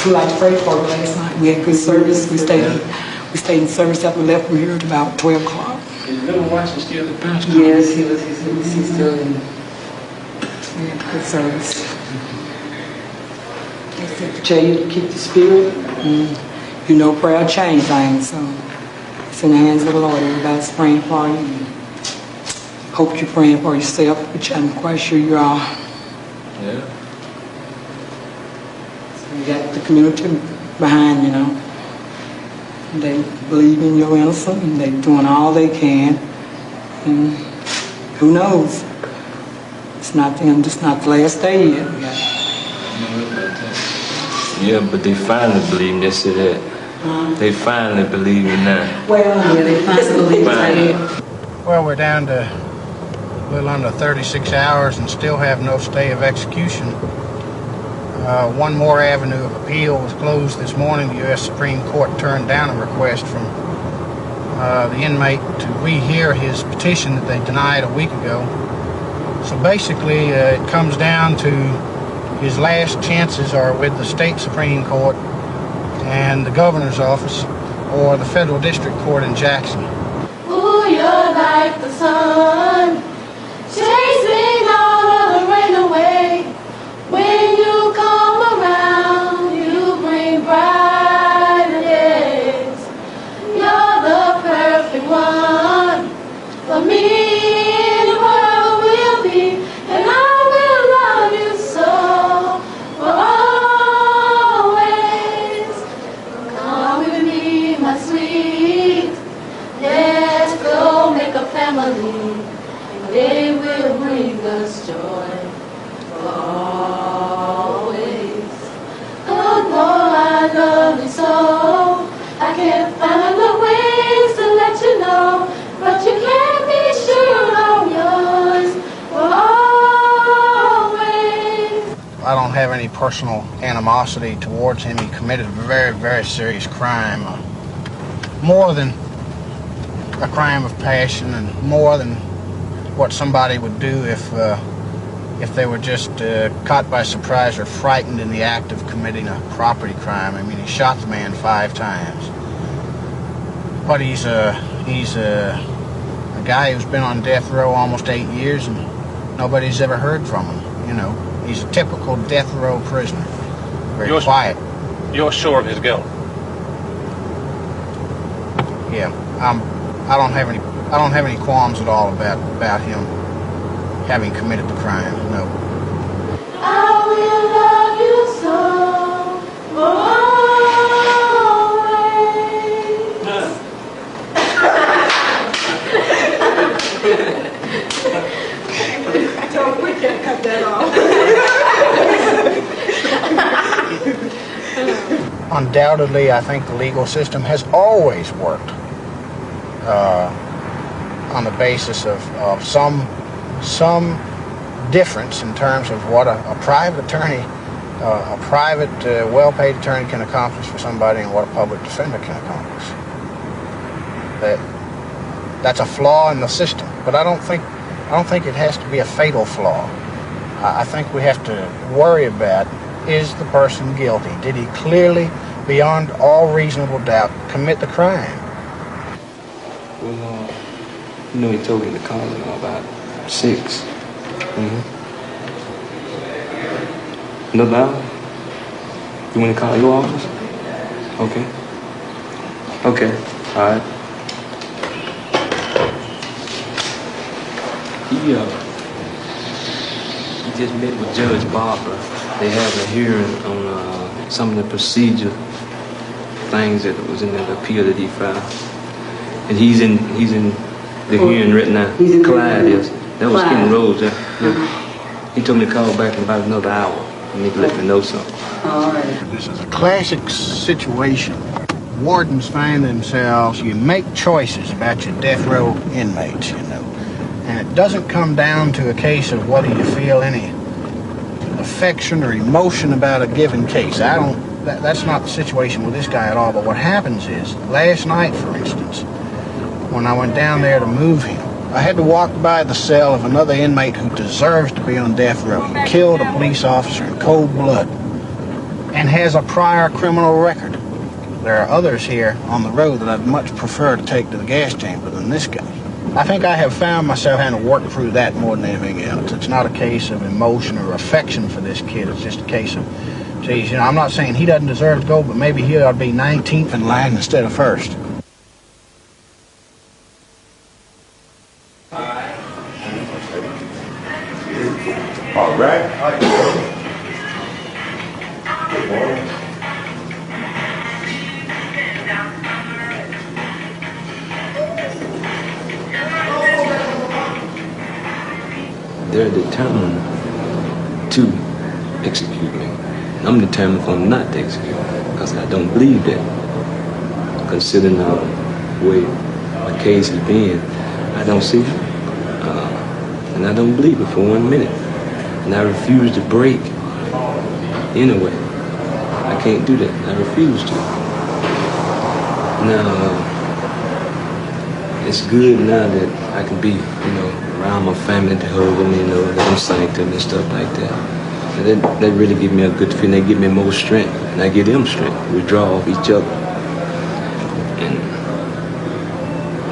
Flew out to Fredericksburg last night. We had good service. We stayed in service after we left from here at about 12 o'clock. Is Little Watson still the pastor? Yes, he's still in. We had good service. They said to tell you to keep the spirit. You know, prayer change things. So it's in the hands of the Lord. Everybody's praying for you. Hope you're praying for yourself, which I'm quite sure you are. Yeah. You got the community behind, you know. They believe in your innocence, and they're doing all they can. And who knows? It's not the last day yet. Yeah, but they finally believe me. They said that. They finally believe me now. Well, yeah, they finally believe me. Well, we're down to a little under 36 hours and still have no stay of execution. One more avenue of appeal was closed this morning. The U.S. Supreme Court turned down a request from the inmate to rehear his petition that they denied a week ago. So basically, it comes down to his last chances are with the state Supreme Court and the governor's office or the federal district court in Jackson. Ooh, you're like the sun, chasing all of the rain away. When you come around, you bring brighter days. You're the perfect one for me. The world will be, and I will love you so for always. Come with me, my sweet. Let's go make a family. They will bring us joy for always. Oh, boy, I love you so. I can't find other ways to let you know, but you can't be sure I'm yours for always. I don't have any personal animosity towards him. He committed a very, very serious crime. More than a crime of passion and more than what somebody would do if they were just caught by surprise or frightened in the act of committing a property crime. I mean, he shot the man 5 times. But he's a guy who's been on death row almost 8 years and nobody's ever heard from him. You know, he's a typical death row prisoner. Very quiet. You're sure of his guilt? Yeah, I don't have any qualms at all about him having committed the crime. No. I will love you so for always. Don't we can't cut that off. Undoubtedly, I think the legal system has always worked on the basis of some difference in terms of what a private attorney, a private, well-paid attorney can accomplish for somebody and what a public defender can accomplish. That's a flaw in the system, but I don't think it has to be a fatal flaw. I think we have to worry about, is the person guilty? Did he clearly, beyond all reasonable doubt, commit the crime? Well, you know, he told me to call him about 6. Another hour? You want to call your office? Okay. Okay. All right. He just met with Judge Barber. They had a hearing on some of the procedure things that was in the appeal that he filed. And he's in the hearing right now. Clyde is. That was Ken Rose. Yeah. He told me to call back in about another hour. You need to let me know something. All right. This is a classic situation. Wardens find themselves, you make choices about your death row inmates, you know. And it doesn't come down to a case of whether you feel any affection or emotion about a given case. That's not the situation with this guy at all. But what happens is, last night, for instance, when I went down there to move him, I had to walk by the cell of another inmate who deserves to be on death row. He killed a police officer in cold blood and has a prior criminal record. There are others here on the road that I'd much prefer to take to the gas chamber than this guy. I think I have found myself having to work through that more than anything else. It's not a case of emotion or affection for this kid. It's just a case of, geez, you know, I'm not saying he doesn't deserve to go, but maybe he ought to be 19th in line instead of 1st. All right. Good they're determined to execute me. And I'm determined for them not to execute me because I don't believe that. Considering the way my case has been, I don't see it. And I don't believe it for 1 minute. And I refuse to break anyway. I can't do that. I refuse to. Now, it's good now that I can be, around my family to hug them, let them sing to me and stuff like that. And that really give me a good feeling. They give me more strength, and I give them strength. We draw off each other. And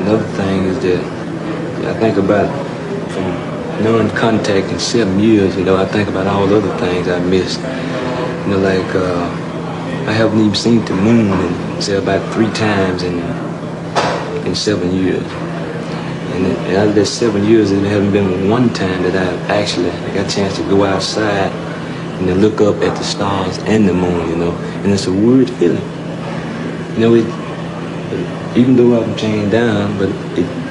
another thing is that I think about from non-contact in 7 years, I think about all the other things I missed. Like I haven't even seen the moon say about 3 times in 7 years. And out of that 7 years, there hasn't been one time that I actually got a chance to go outside and to look up at the stars and the moon, And it's a weird feeling. Even though I'm chained down, but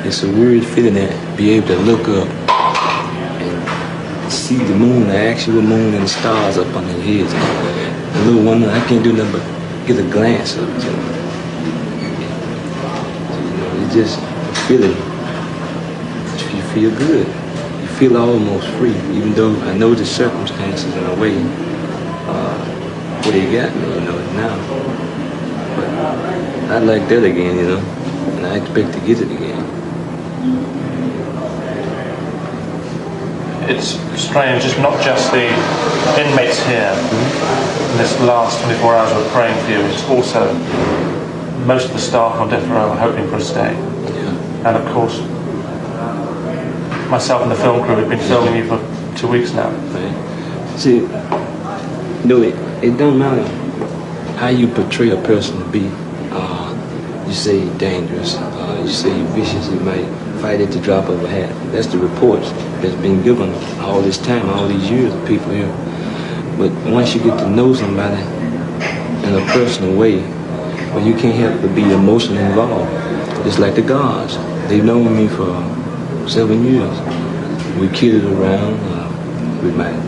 it's a weird feeling that be able to look up and see the moon, the actual moon and the stars up on their heads. A little wonder, I can't do nothing but get a glance of it. It's just a feeling. You feel good. You feel almost free, even though I know the circumstances in a way where they got me, now. But I like that again, and I expect to get it again. It's strange, it's not just the inmates here. In this last 24 hours we're praying for you, it's also most of the staff on death row are hoping for a stay. And of course, myself and the film crew have been filming you for 2 weeks now. See, it don't matter how you portray a person to be. You say he's dangerous, you say he's vicious, he might fight at the drop of a hat. That's the reports that's been given all this time, all these years of people here. But once you get to know somebody in a personal way, well, you can't help but be emotionally involved. Just like the guards. They've known me for 7 years. We kidded around, we might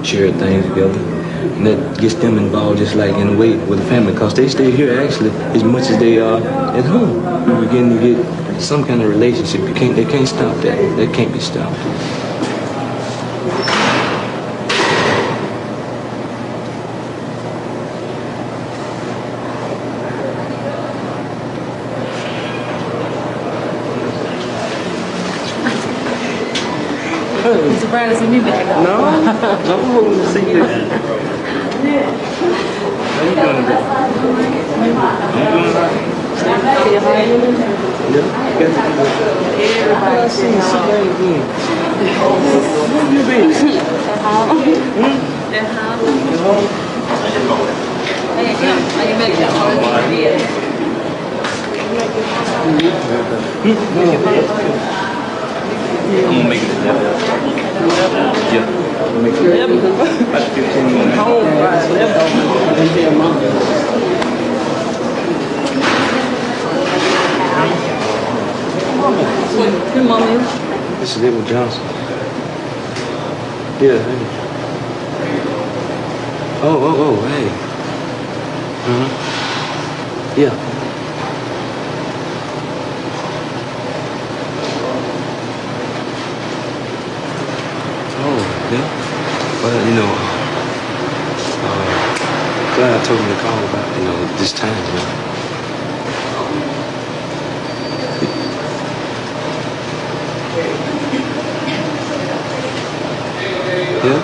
share things together. And that gets them involved just like in a way with the family, because they stay here actually as much as they are at home. We're beginning to get some kind of relationship. They can't stop that. That can't be stopped. You surprised to see me back? No, I'm hoping to see you. How you doing today? I'm doing right. Yeah, I see you so very good. Where you been? At home. At home? How you make that? I'm gonna make it 11. Yeah. Make it 11. About 15 minutes. Home, right? Your mom is? This is Edward Johnson. Yeah. Hey. Oh, hey. Yeah. Yeah, well, glad I told him to call about, this time, Yeah?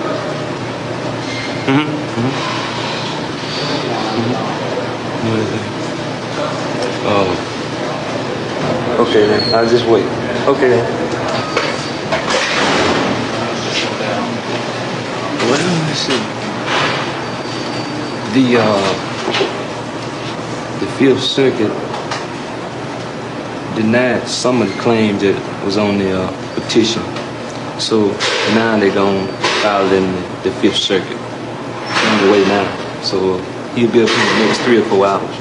What is that? Oh. Okay, then. I'll just wait. Okay, then. Well, let's see. The Fifth Circuit denied some of the claims that was on the petition. So now they're going to file it in the Fifth Circuit. It's on the way now. So he'll be up in the next 3 or 4 hours.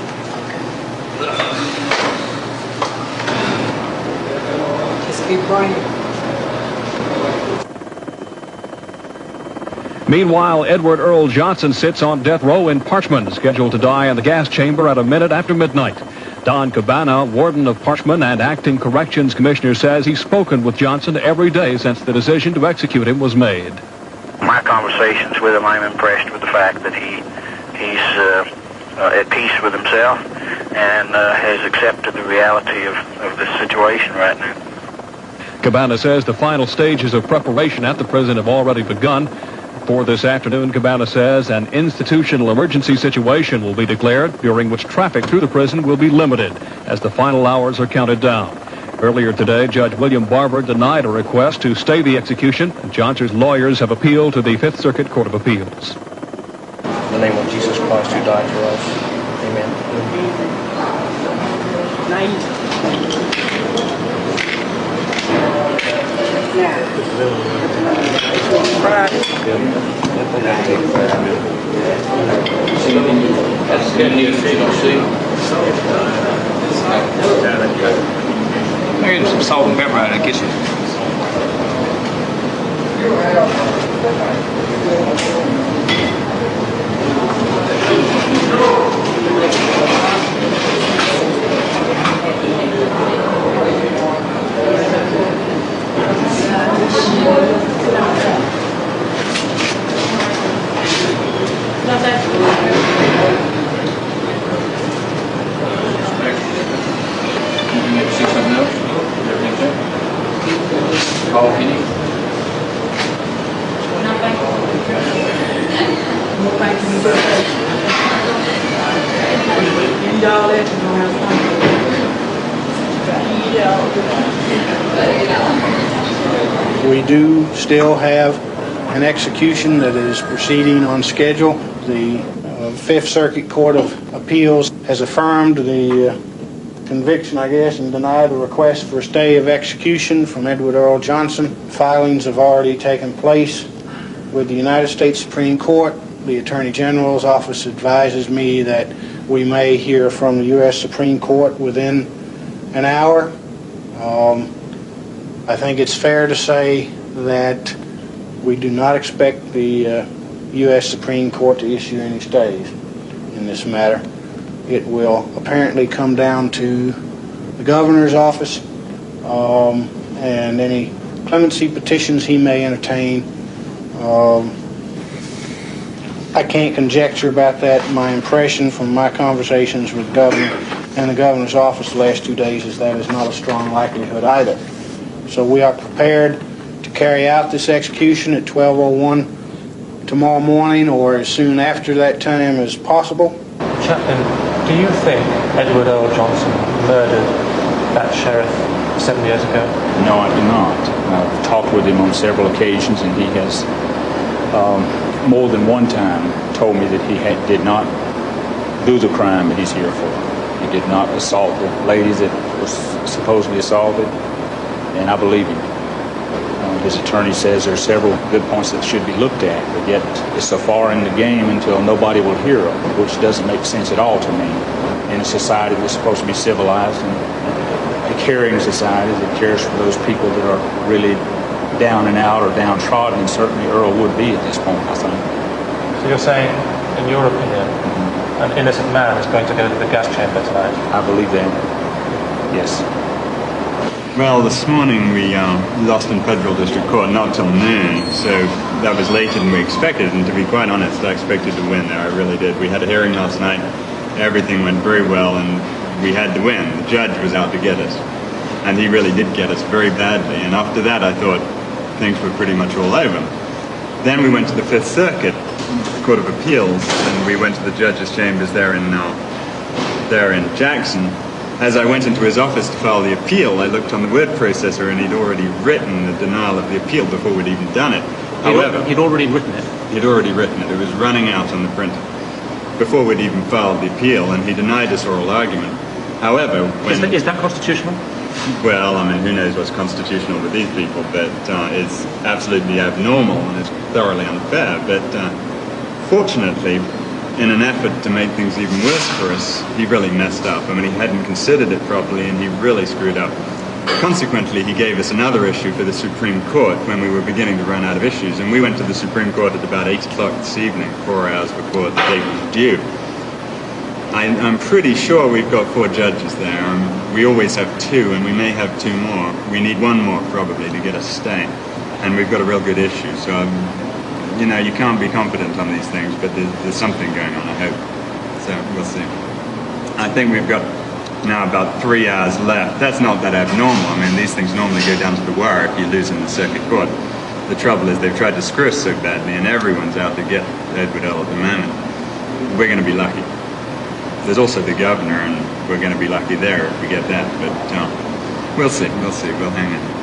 Just keep praying. Meanwhile, Edward Earl Johnson sits on death row in Parchman, scheduled to die in the gas chamber at a minute after midnight. Don Cabana, warden of Parchman and acting corrections commissioner, says he's spoken with Johnson every day since the decision to execute him was made. My conversations with him, I'm impressed with the fact that he's at peace with himself and has accepted the reality of this situation right now. Cabana says the final stages of preparation at the prison have already begun. For this afternoon, Cabana says an institutional emergency situation will be declared, during which traffic through the prison will be limited as the final hours are counted down. Earlier today, Judge William Barber denied a request to stay the execution, and Johnson's lawyers have appealed to the Fifth Circuit Court of Appeals. In the name of Jesus Christ who died for us. Amen. That's good news for you, don't see? Maybe some salt and pepper out of the kitchen. See something else? Everything's there? Call if you need. We do still have an execution that is proceeding on schedule. The Fifth Circuit Court of Appeals has affirmed the conviction, I guess, and denied the request for a stay of execution from Edward Earl Johnson. Filings have already taken place with the United States Supreme Court. The Attorney General's office advises me that we may hear from the U.S. Supreme Court within an hour. I think it's fair to say that we do not expect the U.S. Supreme Court to issue any stays in this matter. It will apparently come down to the governor's office and any clemency petitions he may entertain. I can't conjecture about that. My impression from my conversations with the governor and the governor's office the last 2 days is that is not a strong likelihood either. So we are prepared to carry out this execution at 12:01 tomorrow morning or as soon after that time as possible. Chaplain, do you think Edward Earl Johnson murdered that sheriff 7 years ago? No, I do not. I've talked with him on several occasions, and he has more than one time told me that he did not do the crime that he's here for. He did not assault the ladies that was supposedly assaulted, and I believe him. His attorney says there are several good points that should be looked at, but yet it's so far in the game until nobody will hear of it, which doesn't make sense at all to me. In a society that's supposed to be civilized and a caring society that cares for those people that are really down and out or downtrodden, and certainly Earl would be at this point, I think. So you're saying, in your opinion, an innocent man is going to go to the gas chamber tonight? I believe that, yes. Well, this morning we lost in Federal District Court, not till noon, so that was later than we expected, and to be quite honest, I expected to win there, I really did. We had a hearing last night, everything went very well, and we had to win. The judge was out to get us, and he really did get us very badly, and after that I thought things were pretty much all over. Then we went to the Fifth Circuit Court of Appeals, and we went to the judge's chambers there in Jackson. As I went into his office to file the appeal, I looked on the word processor, and he'd already written the denial of the appeal before we'd even done it. However, He'd already written it? He'd already written it. It was running out on the printer before we'd even filed the appeal, and he denied us oral argument. However, when... Is that constitutional? Well, I mean, who knows what's constitutional with these people, but it's absolutely abnormal and it's thoroughly unfair. But fortunately, in an effort to make things even worse for us, he really messed up. I mean, he hadn't considered it properly, and he really screwed up. Consequently, he gave us another issue for the Supreme Court when we were beginning to run out of issues, and we went to the Supreme Court at about 8 o'clock this evening, 4 hours before the date was due. I'm pretty sure we've got 4 judges there. We always have 2, and we may have 2 more. We need 1 more, probably, to get us stay. And we've got a real good issue, so, you know, you can't be confident on these things, but there's something going on, I hope. So, we'll see. I think we've got now about 3 hours left. That's not that abnormal. I mean, these things normally go down to the wire if you lose in the circuit court. The trouble is they've tried to screw us so badly, and everyone's out to get Edward Earl at the moment. We're going to be lucky. There's also the governor, and we're going to be lucky there if we get that, but we'll see, we'll hang in.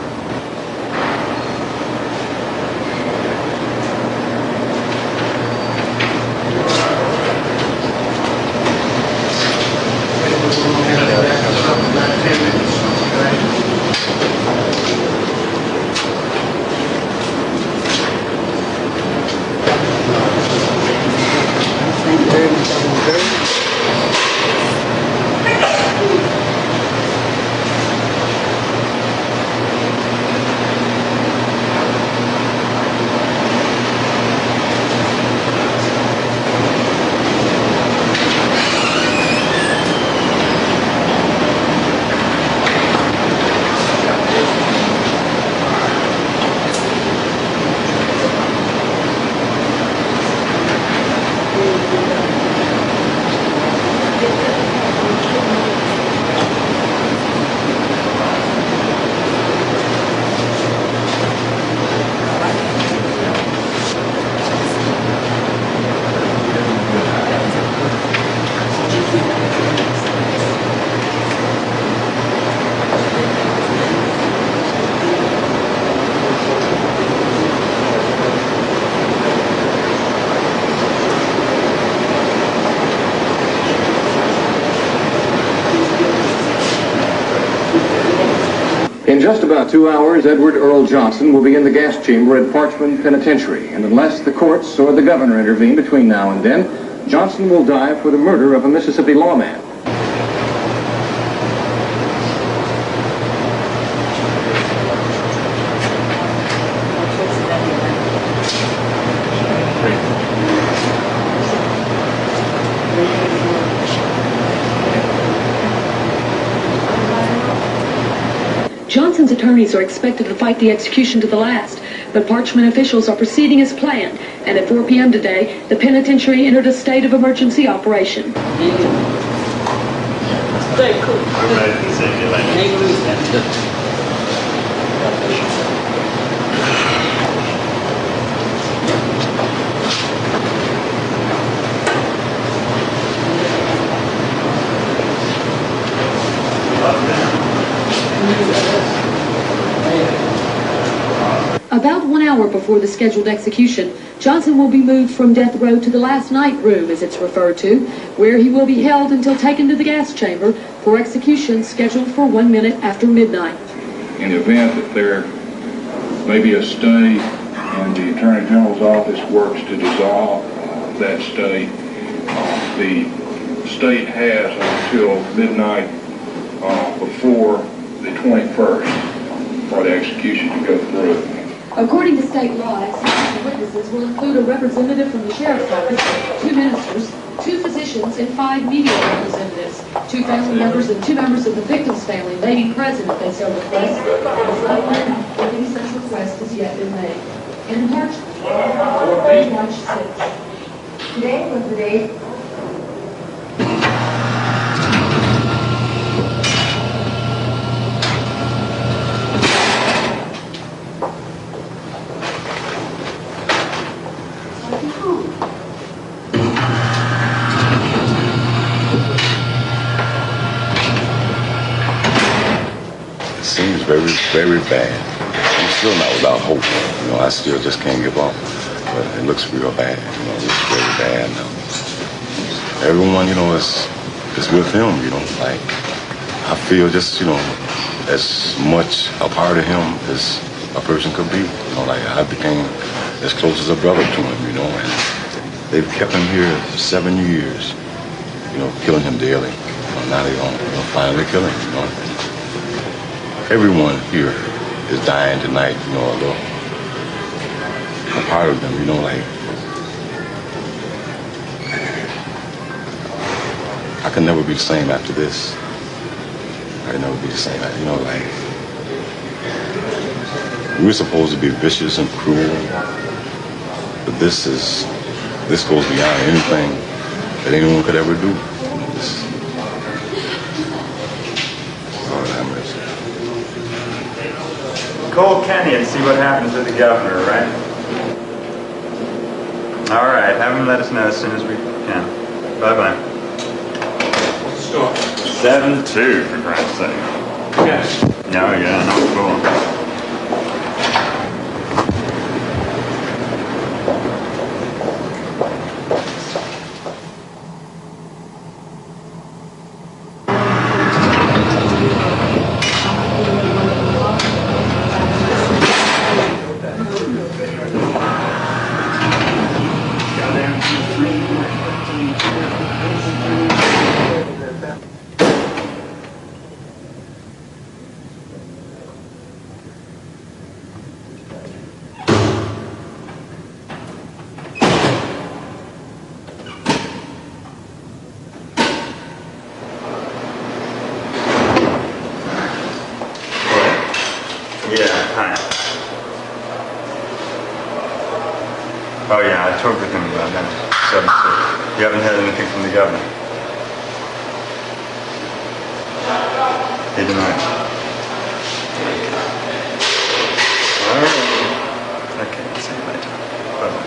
In just about 2 hours, Edward Earl Johnson will be in the gas chamber at Parchman Penitentiary, and unless the courts or the governor intervene between now and then, Johnson will die for the murder of a Mississippi lawman. Johnson's attorneys are expected to fight the execution to the last, but Parchman officials are proceeding as planned, and at 4 p.m. today, the penitentiary entered a state of emergency operation. Very cool. We're ready to send you later. About 1 hour before the scheduled execution, Johnson will be moved from death row to the last night room, as it's referred to, where he will be held until taken to the gas chamber for execution scheduled for 1 minute after midnight. In the event that there may be a stay and the Attorney General's office works to dissolve that stay, the state has until midnight before the 21st for the execution to go through. According to state law, execution witnesses will include a representative from the sheriff's office, 2 ministers, 2 physicians, and 5 media representatives. 2 family members and 2 members of the victim's family may be present if they so request. It's not known if any such request has yet been made. In March 6th. Today was the day. Seems very, very bad. I'm still not without hope. You know, I still just can't give up. But it looks real bad. You know, it looks very bad now. Everyone, you know, is with him. You know, like I feel just, you know, as much a part of him as a person could be. You know, like I became as close as a brother to him. You know, and they've kept him here 7 years. You know, killing him daily. You know, now they're gonna finally kill him. You know. everyone here is dying tonight, you know, although a part of them, you know, like, I can never be the same after this. I can never be the same, you know, like, we're supposed to be vicious and cruel, but this goes beyond anything that anyone could ever do. Lord have mercy. Call Kenny and see what happens with the governor, right? All right, have him let us know as soon as we can. Bye-bye. Score. 7-2, for Christ's sake. Yes. No, yeah, not cool. Yeah, hi. Oh yeah, I talked with him about that. 7-2. You haven't heard anything from the governor? He denied. Alright. Okay, I'll see you later. Bye-bye.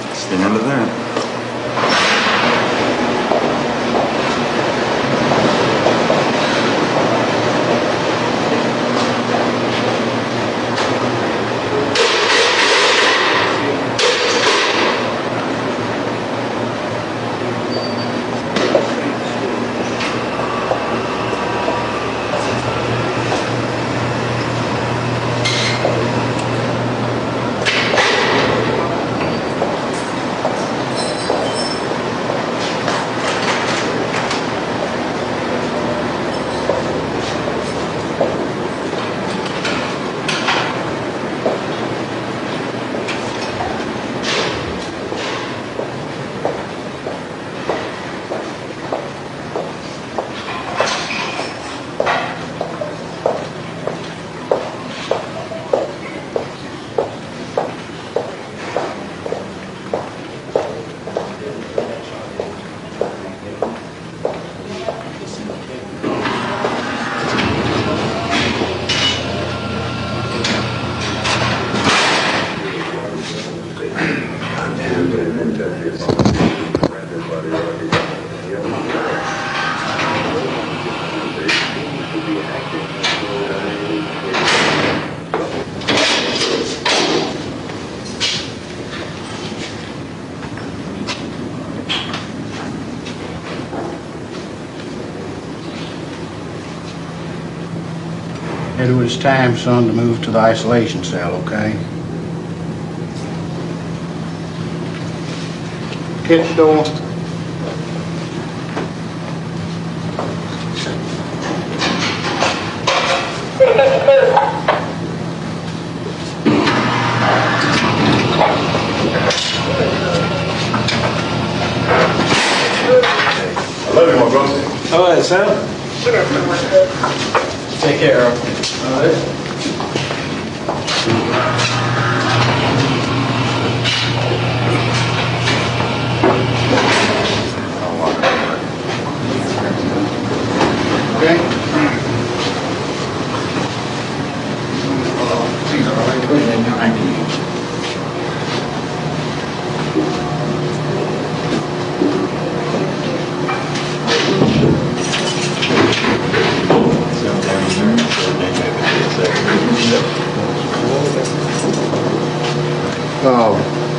That's the end of that. Edward, it's time, son, to move to the isolation cell, okay? Hit the door. I love you, my brother. All right, Sam. Take care of him. All right. Okay. Thank you.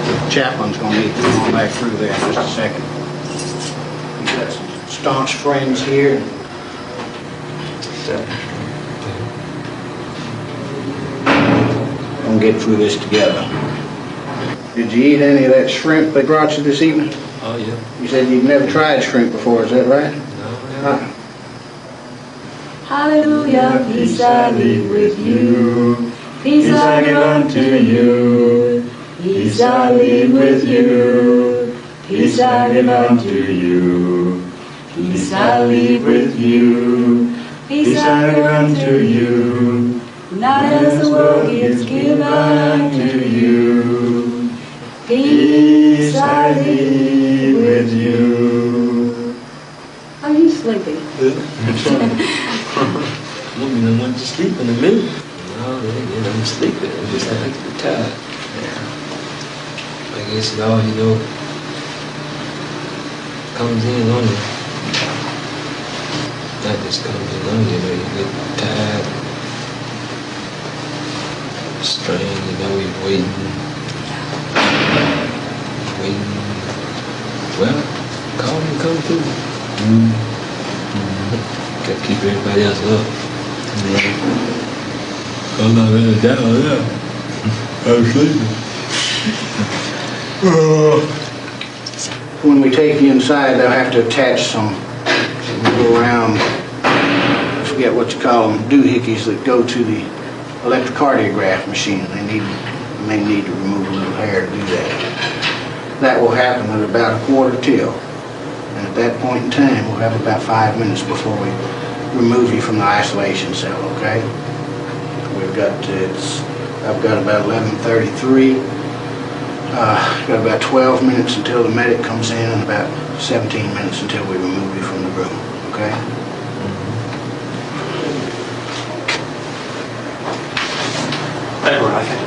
The chaplain's going to need to come on back through there in just a second. We've got some staunch friends here. Don't get through this together. Did you eat any of that shrimp they brought you this evening? Oh, yeah. You said you'd never tried shrimp before, is that right? No. Hallelujah, peace I leave with you. Peace I give unto you. Peace I leave with you. Peace I give unto you. Peace I leave with you. Peace I give unto you. Not as the world gives, give unto you. Peace I leave with you. Are you sleepy? I'm going to sleep in a minute. No, I'm sleeping. I'm just extra tired. I guess it all, comes in on you. That just comes in on you, you get tired, strained, you're waiting. Well, call me, come through. Gotta keep everybody else up. I'm not really down now. I'm sleeping. When we take you inside, they'll have to attach some go around, I forget what you call them, doohickeys that go to the electrocardiograph machine. They may need to remove a little hair to do that. That will happen at about 1:45. And at that point in time, we'll have about 5 minutes before we remove you from the isolation cell, okay? I've got about 11:33. Got about 12 minutes until the medic comes in and about 17 minutes until we remove you from the room, okay? Edward, I think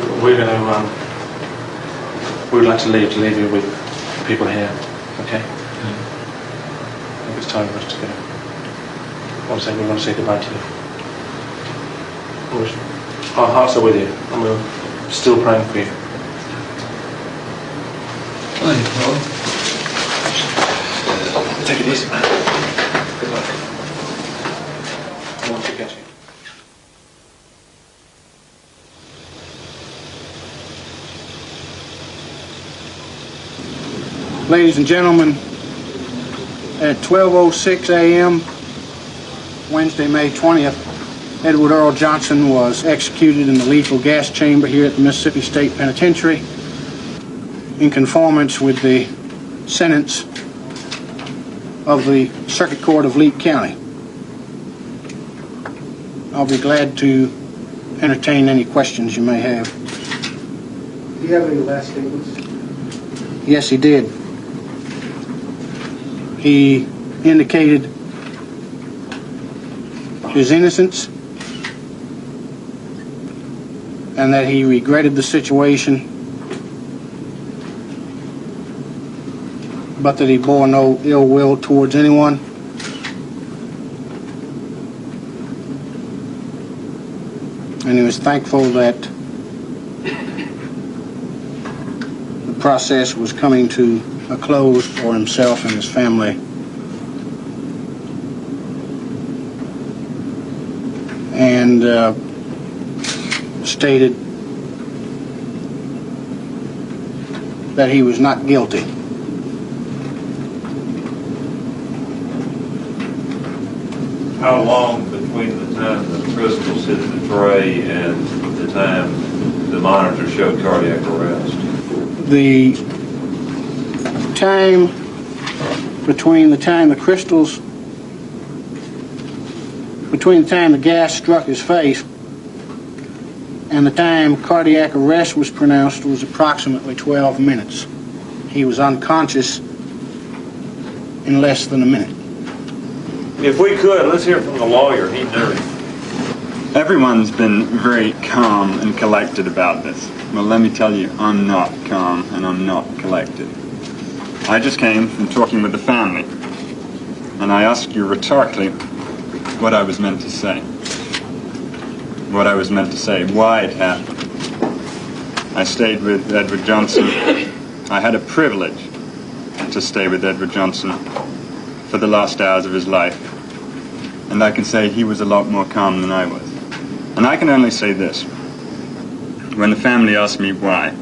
we'd like to leave you with people here, okay? I think it's time for us to go. We want to say goodbye to you. Our hearts are with you, and we're still praying for you. Take it easy, man. Good luck. I want to get you. Ladies and gentlemen, at 12:06 a.m., Wednesday, May 20th, Edward Earl Johnson was executed in the lethal gas chamber here at the Mississippi State Penitentiary in conformance with the sentence of the Circuit Court of Leake County. I'll be glad to entertain any questions you may have. Do you have any last statements? Yes, he did. He indicated his innocence and that he regretted the situation, but that he bore no ill will towards anyone. And he was thankful that the process was coming to a close for himself and his family. And stated that he was not guilty. How long between the time the crystals hit the tray and the time the monitor showed cardiac arrest? The time between the time the crystals, between the time the gas struck his face and the time cardiac arrest was pronounced was approximately 12 minutes. He was unconscious in less than a minute. If we could, let's hear from the lawyer. He knew him. Everyone's been very calm and collected about this. Well, let me tell you, I'm not calm and I'm not collected. I just came from talking with the family, and I asked you rhetorically what I was meant to say. What I was meant to say, why it happened. I stayed with Edward Johnson. I had a privilege to stay with Edward Johnson for the last hours of his life. And I can say he was a lot more calm than I was. And I can only say this. when the family asked me why,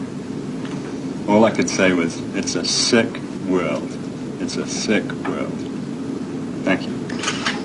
all I could say was, it's a sick world. It's a sick world. Thank you.